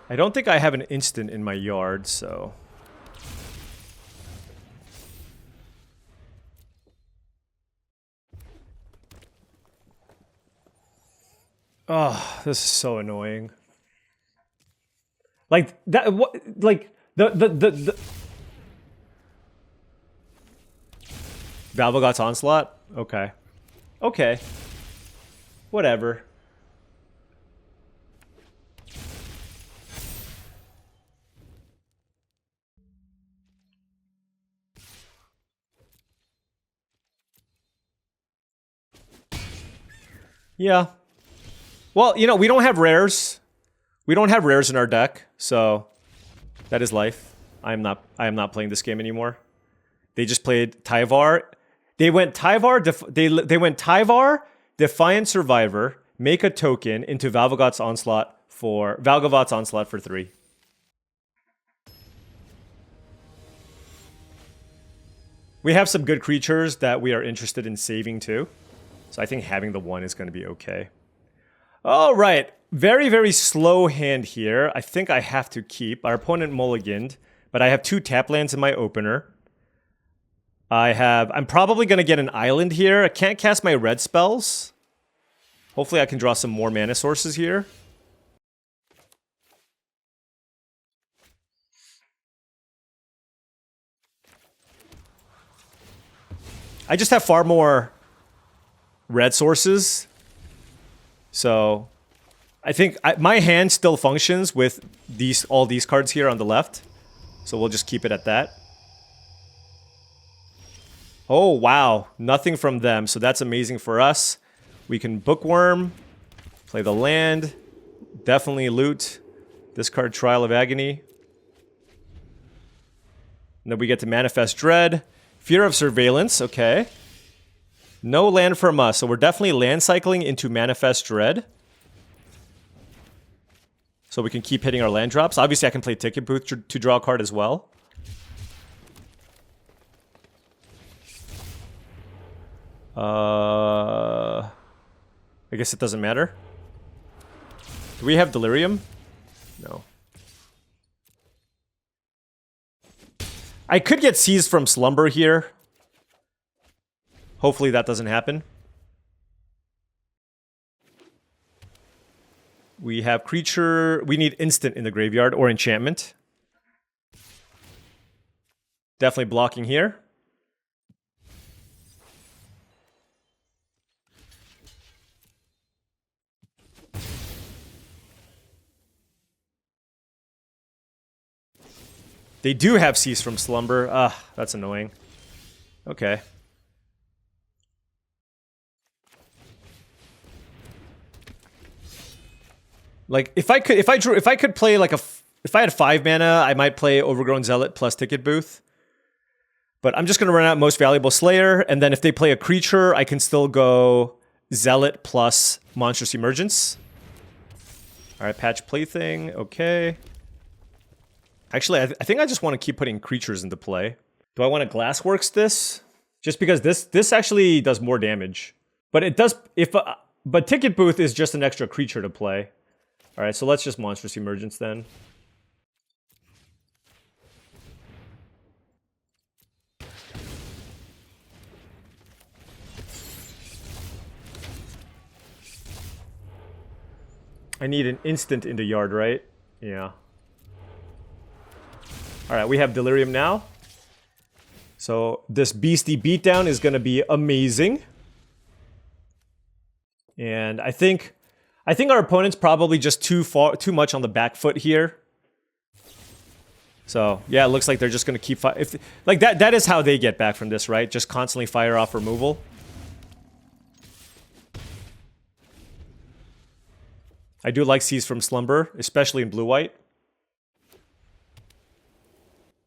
I don't think I have an instant in my yard, so... Oh, this is so annoying. Like that. What? Like the Valvagot's Onslaught. Okay. Okay. Whatever. Yeah. Well, you know, we don't have rares. We don't have rares in our deck, so that is life. I am not playing this game anymore. They just played Tyvar. They went Tyvar. They went Tyvar, Defiant Survivor, make a token into Valvagot's Onslaught for 3. We have some good creatures that we are interested in saving too. So I think having the 1 is going to be okay. All right. Very, very slow hand here. I think I have to keep. Our opponent mulliganed, but I have 2 tap lands in my opener. I'm probably going to get an island here. I can't cast my red spells. Hopefully I can draw some more mana sources here. I just have far more red sources. So I think my hand still functions with all these cards here on the left. So we'll just keep it at that. Oh, wow. Nothing from them. So that's amazing for us. We can Bookworm, play the land, definitely loot, discard Trial of Agony. And then we get to Manifest Dread, Fear of Surveillance, okay. No land from us, so we're definitely land cycling into Manifest Dread. So we can keep hitting our land drops. Obviously, I can play Ticket Booth to draw a card as well. I guess it doesn't matter. Do we have Delirium? No. I could get seized from Slumber here. Hopefully that doesn't happen. We have creature. We need instant in the graveyard or enchantment. Definitely blocking here. They do have Cease from Slumber. Ah, that's annoying. Okay. Like if I could play like if I had 5 mana, I might play Overgrown Zealot plus Ticket Booth. But I'm just gonna run out Most Valuable Slayer, and then if they play a creature, I can still go Zealot plus Monstrous Emergence. All right, Patch Plaything. Okay. Actually, I think I just want to keep putting creatures into play. Do I want to Glassworks this? Just because this actually does more damage. But it does but Ticket Booth is just an extra creature to play. All right, so let's just Monstrous Emergence then. I need an instant in the yard, right? Yeah. All right, we have Delirium now. So this beastie beatdown is going to be amazing. And I think our opponent's probably just too much on the back foot here. So yeah, it looks like they're just gonna keep like that is how they get back from this, right? Just constantly fire off removal. I do like Seize from Slumber, especially in blue-white.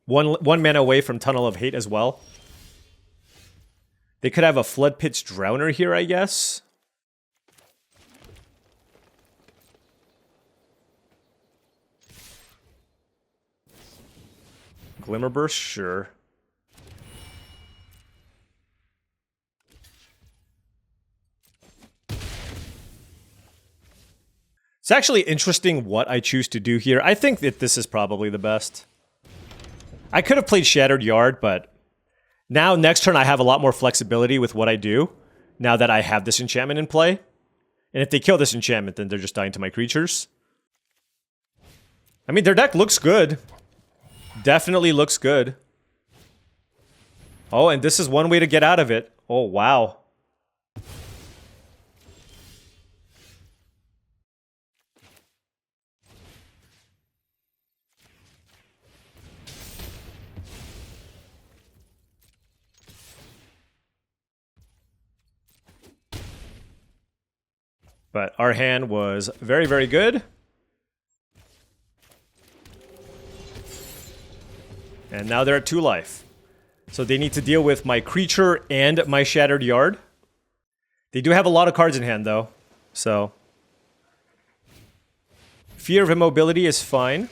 One mana away from Tunnel of Hate as well. They could have a Flood Pit's Drowner here, I guess. Glimmerburst, sure. It's actually interesting what I choose to do here. I think that this is probably the best. I could have played Shattered Yard, but now next turn I have a lot more flexibility with what I do, now that I have this enchantment in play. And if they kill this enchantment, then they're just dying to my creatures. I mean, their deck looks good. Definitely looks good. Oh, and this is one way to get out of it. Oh, wow. But our hand was very, very good. And now they're at 2 life. So they need to deal with my creature and my Shattered Yard. They do have a lot of cards in hand, though. So Fear of Immobility is fine.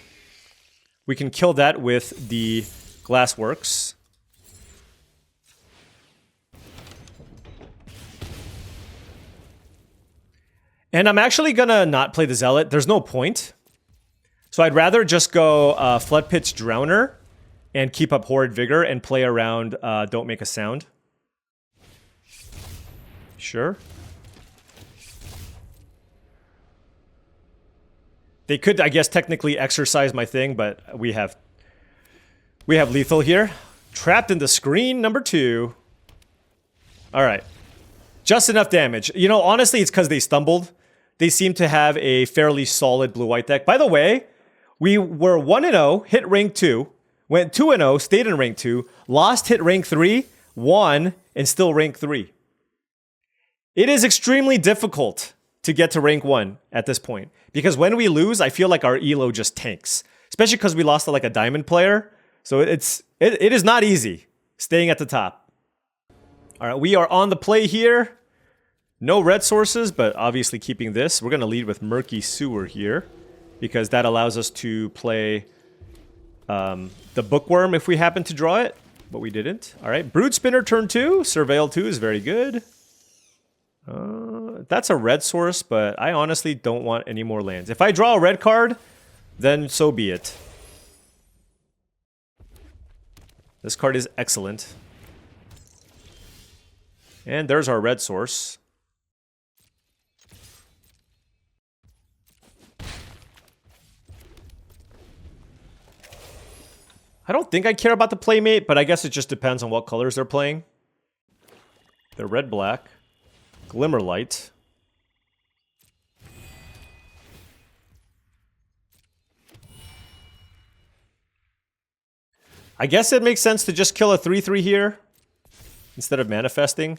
We can kill that with the Glassworks. And I'm actually gonna not play the Zealot. There's no point. So I'd rather just go Flood Pit's Drowner and keep up Horrid Vigor and play around Don't Make a Sound. Sure. They could, I guess, technically exercise my thing, but we have lethal here. Trapped in the Screen, number 2. All right. Just enough damage. You know, honestly, it's because they stumbled. They seem to have a fairly solid blue-white deck. By the way, we were 1-0, hit rank 2, went 2-0, stayed in rank 2, lost, hit rank 3, won, and still rank 3. It is extremely difficult to get to rank 1 at this point. Because when we lose, I feel like our elo just tanks. Especially because we lost to like a diamond player. So it is not easy staying at the top. All right, we are on the play here. No red sources, but obviously keeping this. We're going to lead with Murky Sewer here, because that allows us to play the Bookworm if we happen to draw it, but we didn't. All right, Brood Spinner turn 2. Surveil 2 is very good. That's a red source, but I honestly don't want any more lands. If I draw a red card, then so be it. This card is excellent. And there's our red source. I don't think I care about the Playmate, but I guess it just depends on what colors they're playing. They're red-black. Glimmerlight. I guess it makes sense to just kill a 3/3 here instead of manifesting.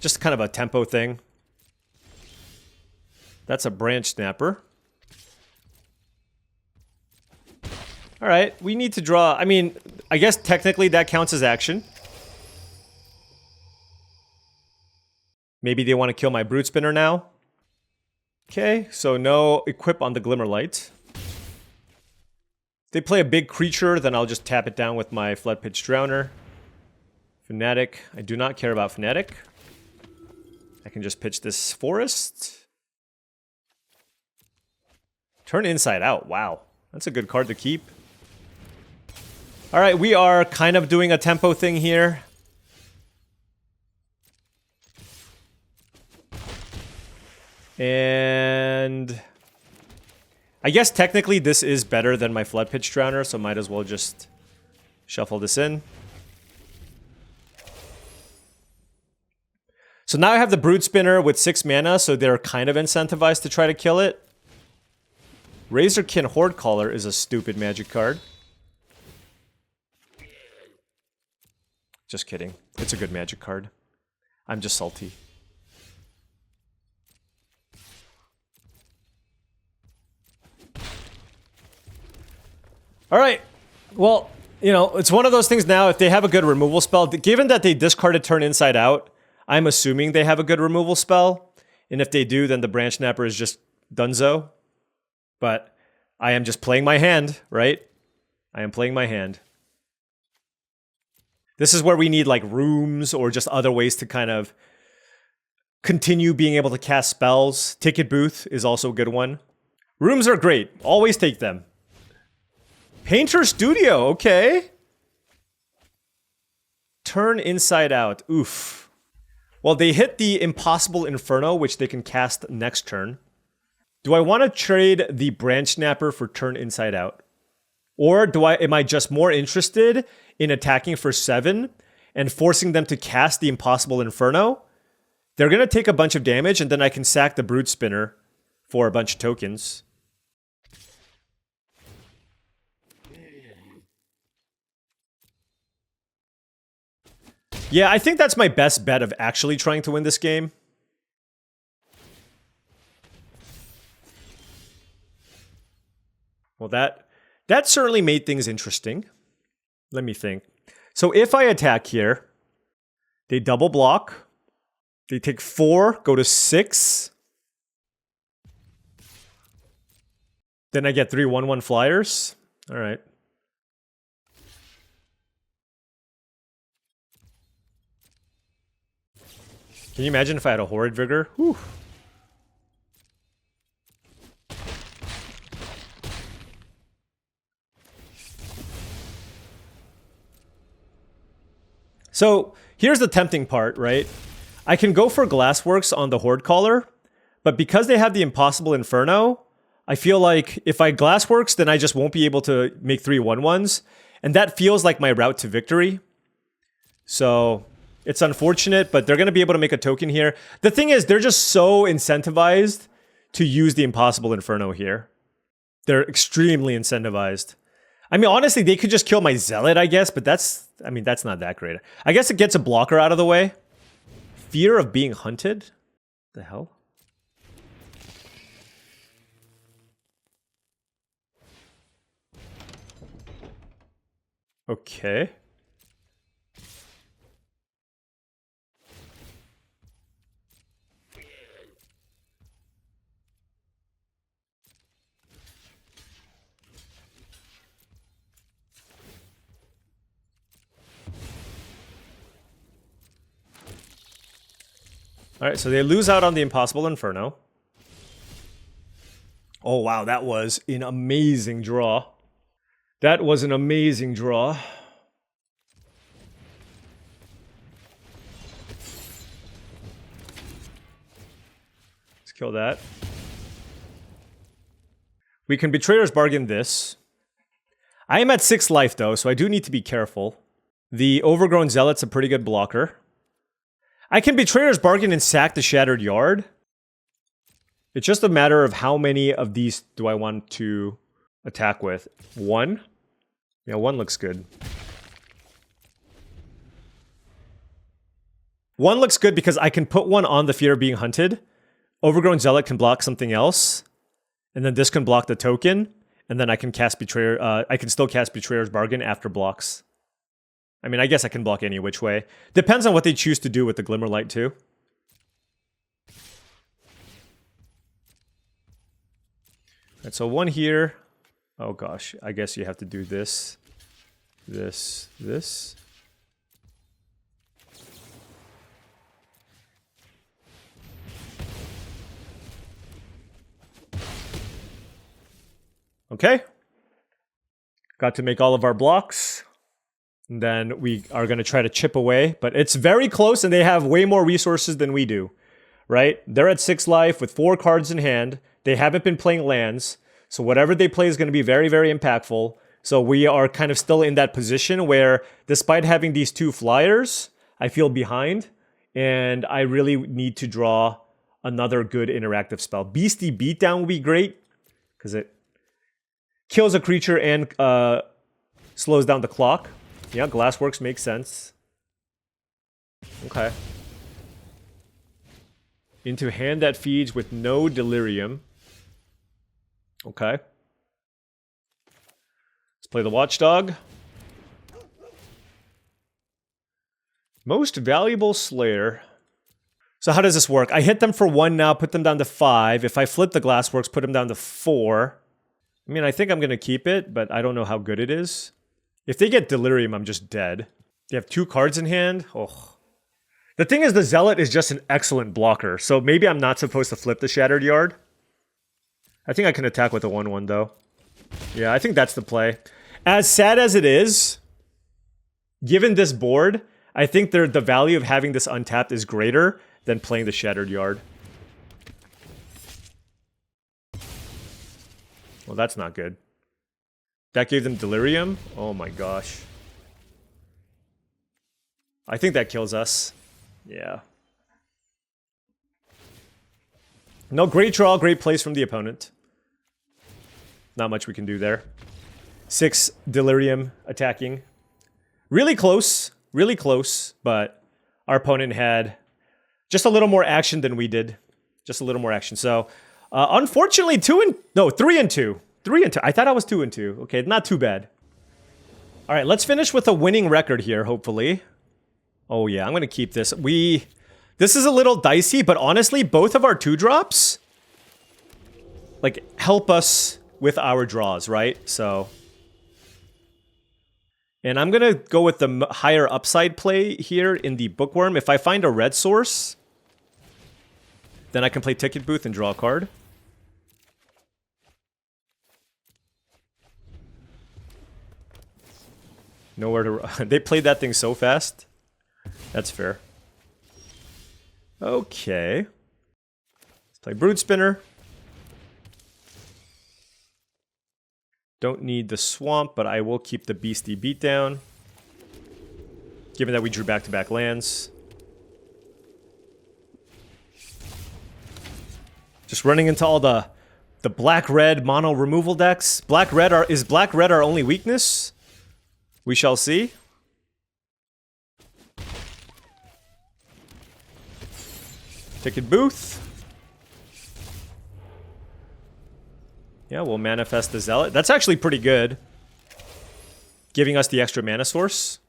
Just kind of a tempo thing. That's a Branch Snapper. All right, we need to draw. I mean, I guess technically that counts as action. Maybe they want to kill my Brood Spinner now. Okay, so no equip on the Glimmerlight. If they play a big creature, then I'll just tap it down with my Flood Pit's Drowner. Fnatic. I do not care about Fnatic. I can just pitch this Forest. Turn Inside Out. Wow. That's a good card to keep. Alright, we are kind of doing a tempo thing here. And I guess technically this is better than my Flood Pitch Drowner, so might as well just shuffle this in. So now I have the Brood Spinner with 6 mana, so they're kind of incentivized to try to kill it. Razorkin Horde Caller is a stupid Magic card. Just kidding. It's a good Magic card. I'm just salty. Alright. Well, you know, it's one of those things now, if they have a good removal spell, given that they discarded Turn Inside Out, I'm assuming they have a good removal spell. And if they do, then the Branch Snapper is just donezo. But I am just playing my hand, right? I am playing my hand. This is where we need like rooms or just other ways to kind of continue being able to cast spells. Ticket Booth is also a good one. Rooms are great. Always take them. Painter Studio, okay. Turn Inside Out. Oof. Well, they hit the Impossible Inferno, which they can cast next turn. Do I want to trade the Branch Snapper for Turn Inside Out? Or am I just more interested in attacking for 7 and forcing them to cast the Impossible Inferno? They're going to take a bunch of damage, and then I can sack the Brood Spinner for a bunch of tokens. Yeah, I think that's my best bet of actually trying to win this game. Well, that certainly made things interesting. Let me think. So if I attack here, they double block. They take 4, go to 6. Then I get 3 1/1 flyers. All right. Can you imagine if I had a Horrid Vigor? Whew. So here's the tempting part, right? I can go for Glassworks on the Horde Caller, but because they have the Impossible Inferno, I feel like if I Glassworks, then I just won't be able to make 3 1/1s, and that feels like my route to victory. So it's unfortunate, but they're going to be able to make a token here. The thing is, they're just so incentivized to use the Impossible Inferno here. They're extremely incentivized. I mean, honestly, they could just kill my Zealot, I guess, but that's not that great. I guess it gets a blocker out of the way. Fear of being hunted? The hell? Okay. Alright, so they lose out on the Impossible Inferno. Oh wow, that was an amazing draw. That was an amazing draw. Let's kill that. We can Betrayer's Bargain this. I am at 6 life though, so I do need to be careful. The Overgrown Zealot's a pretty good blocker. I can Betrayer's Bargain and sack the Shattered Yard. It's just a matter of how many of these do I want to attack with. 1? Yeah, 1 looks good. 1 looks good because I can put 1 on the Fear of Being Hunted. Overgrown Zealot can block something else. And then this can block the token. And then I can cast I can still cast Betrayer's Bargain after blocks. I mean, I guess I can block any which way. Depends on what they choose to do with the Glimmerlight, too. Alright, so 1 here. Oh gosh, I guess you have to do this. This. Okay. Got to make all of our blocks. And then we are going to try to chip away, but it's very close and they have way more resources than we do, right? They're at 6 life with 4 cards in hand. They haven't been playing lands. So whatever they play is going to be very, very impactful. So we are kind of still in that position where despite having these 2 flyers, I feel behind. And I really need to draw another good interactive spell. Beastie Beatdown would be great because it kills a creature and slows down the clock. Yeah, Glassworks makes sense. Okay. Into hand that feeds with no Delirium. Okay. Let's play the Watchdog. Most Valuable Slayer. So how does this work? I hit them for 1 now, put them down to 5. If I flip the Glassworks, put them down to 4. I mean, I think I'm going to keep it, but I don't know how good it is. If they get Delirium, I'm just dead. They have 2 cards in hand. Oh. The thing is, the Zealot is just an excellent blocker, so maybe I'm not supposed to flip the Shattered Yard. I think I can attack with a 1/1, though. Yeah, I think that's the play. As sad as it is, given this board, I think the value of having this untapped is greater than playing the Shattered Yard. Well, that's not good. That gave them Delirium? Oh my gosh. I think that kills us. Yeah. No, great draw, great plays from the opponent. Not much we can do there. 6 Delirium attacking. Really close, but our opponent had just a little more action than we did. Just a little more action. So, unfortunately, 3 and 2. 3 and 2. I thought I was 2 and 2. Okay, not too bad. All right, let's finish with a winning record here, hopefully. Oh yeah, I'm going to keep this. This is a little dicey, but honestly, both of our 2-drops, like, help us with our draws, right? So, and I'm going to go with the higher upside play here in the Bookworm. If I find a red source, then I can play Ticket Booth and draw a card. Nowhere to... They played that thing so fast. That's fair. Okay. Let's play Brood Spinner. Don't need the Swamp, but I will keep the Beastie Beatdown. Given that we drew back-to-back lands. Just running into all the black-red mono removal decks. Is black-red our only weakness? We shall see. Ticket Booth. Yeah, we'll manifest the Zealot. That's actually pretty good. Giving us the extra mana source.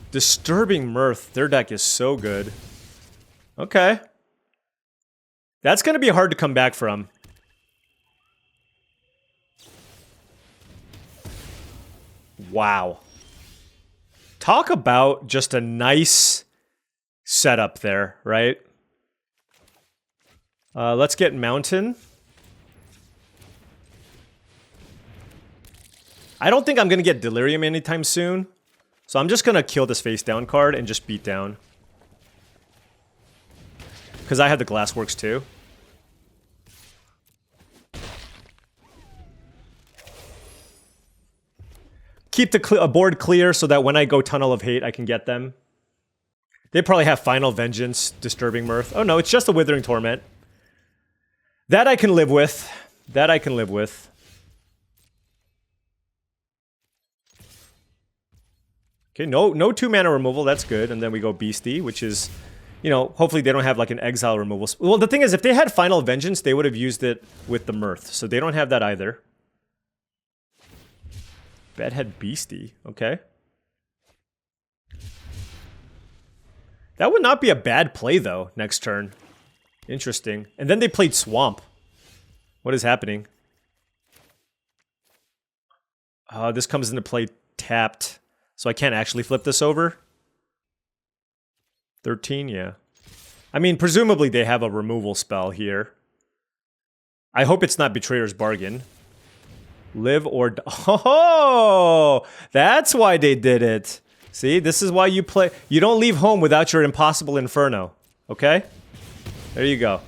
Disturbing Mirth. Their deck is so good. Okay. That's going to be hard to come back from. Wow. Talk about just a nice setup there, right? Let's get Mountain. I don't think I'm going to get Delirium anytime soon. So I'm just going to kill this face down card and just beat down. Because I have the Glassworks too. Keep the board clear so that when I go Tunnel of Hate, I can get them. They probably have Final Vengeance, Disturbing Mirth. Oh no, it's just a Withering Torment. That I can live with. That I can live with. Okay, no 2-mana removal, that's good. And then we go Beastie, which is, you know, hopefully they don't have like an exile removal. Well, the thing is, if they had Final Vengeance, they would have used it with the Mirth. So they don't have that either. Bedhead Beastie, okay. That would not be a bad play, though, next turn. Interesting. And then they played Swamp. What is happening? This comes into play tapped. So I can't actually flip this over. 13, yeah. I mean, presumably they have a removal spell here. I hope it's not Betrayer's Bargain. Live or die. Oh, that's why they did it. See, this is why you play. You don't leave home without your Impossible Inferno. Okay? There you go.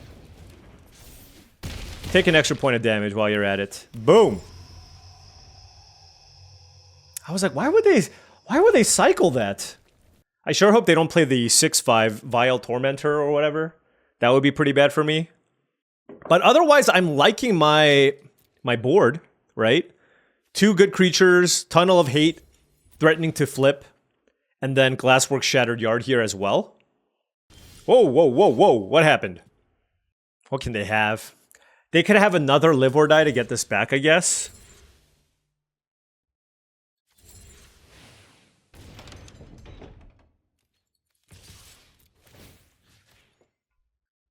Take an extra point of damage while you're at it. Boom. I was like, why would they cycle that? I sure hope they don't play the 6/5 Vile Tormentor or whatever. That would be pretty bad for me. But otherwise, I'm liking my board, right? 2 good creatures, Tunnel of Hate, threatening to flip, and then Glasswork Shattered Yard here as well. Whoa, whoa, whoa, whoa, what happened? What can they have? They could have another Live or Die to get this back, I guess.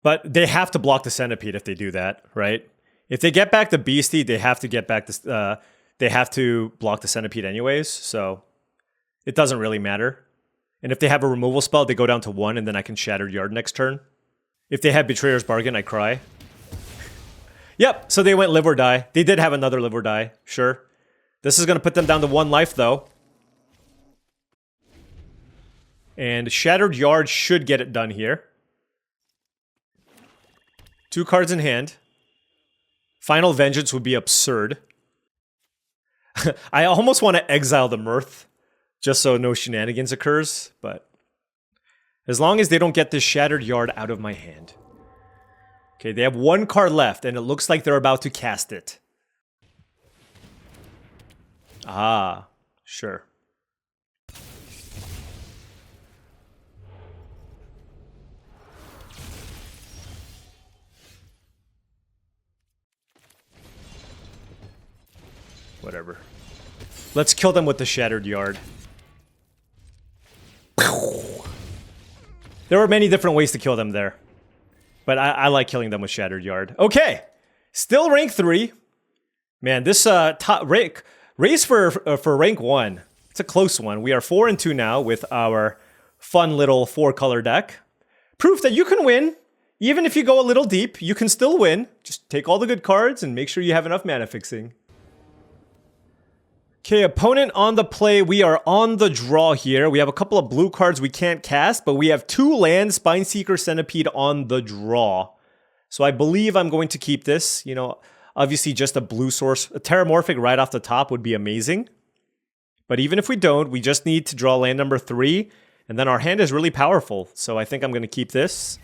But they have to block the Centipede if they do that, right? If they get back the Beastie, they have to get back this. They have to block the Centipede anyways, so it doesn't really matter. And if they have a removal spell, they go down to 1, and then I can Shatter Yard next turn. If they had Betrayer's Bargain, I cry. Yep, so they went Live or Die. They did have another Live or Die, sure. This is going to put them down to 1 life, though. And Shattered Yard should get it done here. 2 cards in hand. Final Vengeance would be absurd. I almost want to exile the Mirth, just so no shenanigans occurs, but as long as they don't get this Shattered Yard out of my hand. Okay, they have 1 card left, and it looks like they're about to cast it. Ah, sure. Whatever. Let's kill them with the Shattered Yard. There were many different ways to kill them there. But I like killing them with Shattered Yard. Okay. Still rank 3. Man, this race for rank 1. It's a close one. We are 4-2 now with our fun little 4-color deck. Proof that you can win. Even if you go a little deep, you can still win. Just take all the good cards and make sure you have enough mana fixing. Okay, opponent on the play. We are on the draw here. We have a couple of blue cards we can't cast, but we have 2 lands, Spineseeker, Centipede on the draw. So I believe I'm going to keep this. You know, obviously just a blue source. A Terramorphic right off the top would be amazing. But even if we don't, we just need to draw land number 3, and then our hand is really powerful. So I think I'm going to keep this.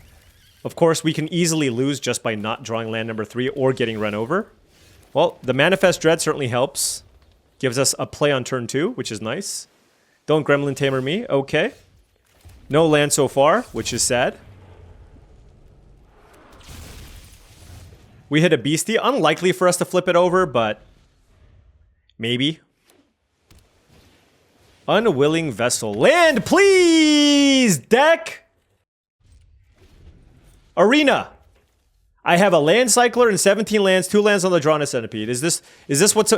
Of course, we can easily lose just by not drawing land number 3 or getting run over. Well, the Manifest Dread certainly helps. Gives us a play on turn 2, which is nice. Don't Gremlin Tamer me. Okay. No land so far, which is sad. We hit a Beastie. Unlikely for us to flip it over, but maybe. Unwilling Vessel. Land, please, deck! Arena. I have a Land Cycler and 17 lands, 2 lands on the draw and a Centipede. Is this what's...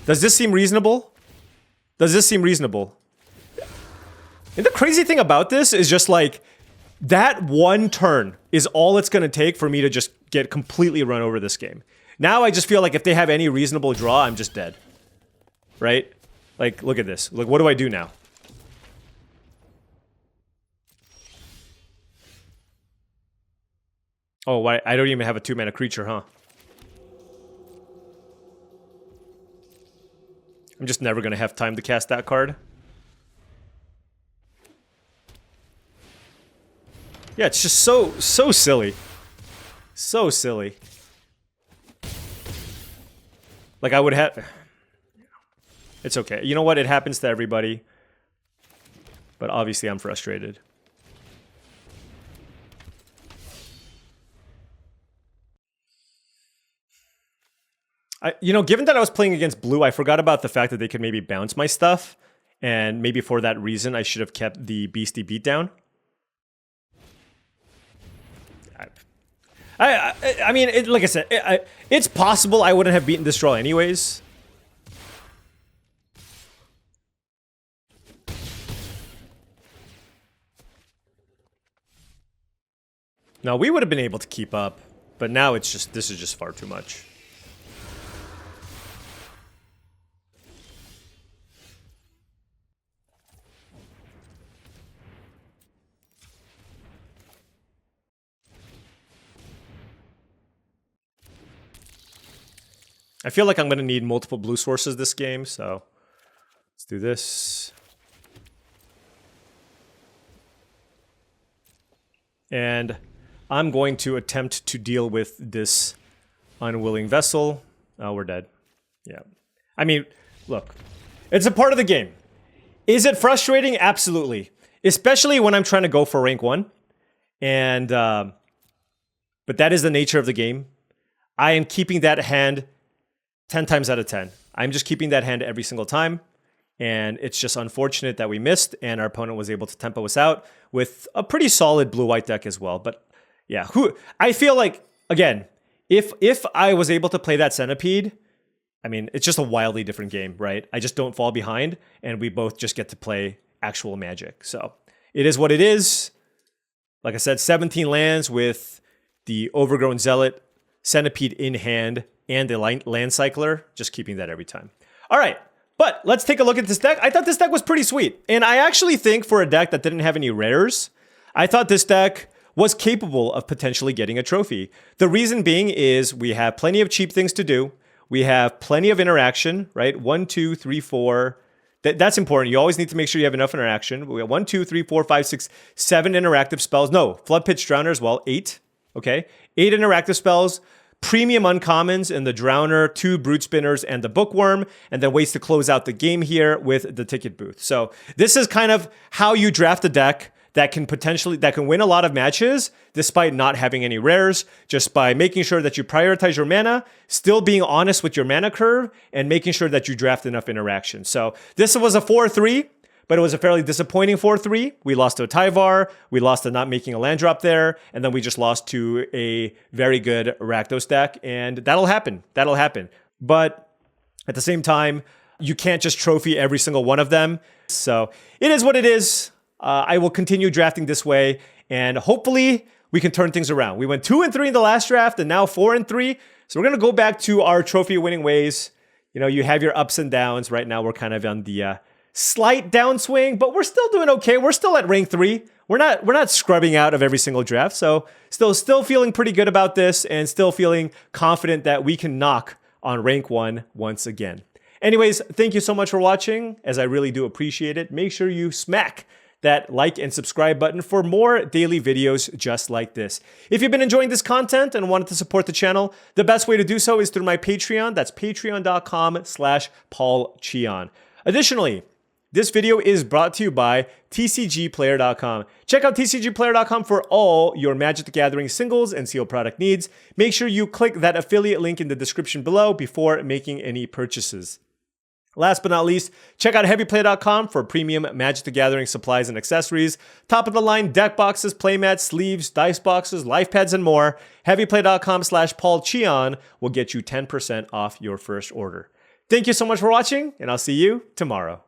Does this seem reasonable? Does this seem reasonable? And the crazy thing about this is just like, that 1 turn is all it's going to take for me to just get completely run over this game. Now I just feel like if they have any reasonable draw, I'm just dead. Right? Like, look at this. Like, what do I do now? Oh, why? I don't even have a 2-mana creature, huh? I'm just never going to have time to cast that card. Yeah, it's just so silly. So silly. Like, I would have... It's okay. You know what? It happens to everybody. But obviously I'm frustrated. You know, given that I was playing against blue, I forgot about the fact that they could maybe bounce my stuff. And maybe for that reason, I should have kept the Beastie Beatdown. I mean, like I said, it's possible I wouldn't have beaten this draw anyways. No, we would have been able to keep up. But now it's just, this is just far too much. I feel like I'm going to need multiple blue sources this game, so let's do this. And I'm going to attempt to deal with this unwilling vessel. Oh, we're dead. Yeah. I mean, look, it's a part of the game. Is it frustrating? Absolutely. Especially when I'm trying to go for rank 1. And, but that is the nature of the game. I am keeping that hand 10 times out of 10. I'm just keeping that hand every single time. And it's just unfortunate that we missed and our opponent was able to tempo us out with a pretty solid blue-white deck as well. But yeah, I feel like, again, if I was able to play that Centipede, I mean, it's just a wildly different game, right? I just don't fall behind and we both just get to play actual Magic. So it is what it is. Like I said, 17 lands with the Overgrown Zealot, Centipede in hand, and the Land Cycler. Just keeping that every time. All right, but let's take a look at this deck. I thought this deck was pretty sweet. And I actually think for a deck that didn't have any rares, I thought this deck was capable of potentially getting a trophy. The reason being is we have plenty of cheap things to do. We have plenty of interaction, right? 1, 2, 3, 4. That's important. You always need to make sure you have enough interaction. We have 1, 2, 3, 4, 5, 6, 7 interactive spells. No, Flood Pitch Drowner as well. 8. Okay. 8 interactive spells. Premium uncommons in the Drowner, 2 Brute Spinners, and the Bookworm, and then ways to close out the game here with the Ticket Booth. So this is kind of how you draft a deck that can win a lot of matches despite not having any rares, just by making sure that you prioritize your mana, still being honest with your mana curve, and making sure that you draft enough interaction. So this was a 4-3, but it was a fairly disappointing 4-3. We lost to a Tyvar, we lost to not making a land drop there, and then we just lost to a very good Rakdos deck, and that'll happen. That'll happen. But at the same time, you can't just trophy every single one of them. So it is what it is. I will continue drafting this way, and hopefully we can turn things around. We went 2-3 in the last draft, and now 4-3. So we're going to go back to our trophy winning ways. You know, you have your ups and downs. Right now, we're kind of on the slight downswing, but we're still doing okay. We're still at rank 3. We're not scrubbing out of every single draft. So still feeling pretty good about this, and still feeling confident that we can knock on rank 1 once again. Anyways, thank you so much for watching, as I really do appreciate it. Make sure you smack that like and subscribe button for more daily videos just like this. If you've been enjoying this content and wanted to support the channel, the best way to do so is through my Patreon. That's patreon.com/paulcheon. Additionally, this video is brought to you by tcgplayer.com. Check out tcgplayer.com for all your Magic the Gathering singles and sealed product needs. Make sure you click that affiliate link in the description below before making any purchases. Last but not least, check out heavyplay.com for premium Magic the Gathering supplies and accessories. Top of the line deck boxes, playmats, sleeves, dice boxes, life pads, and more. Heavyplay.com/paulcheon will get you 10% off your first order. Thank you so much for watching, and I'll see you tomorrow.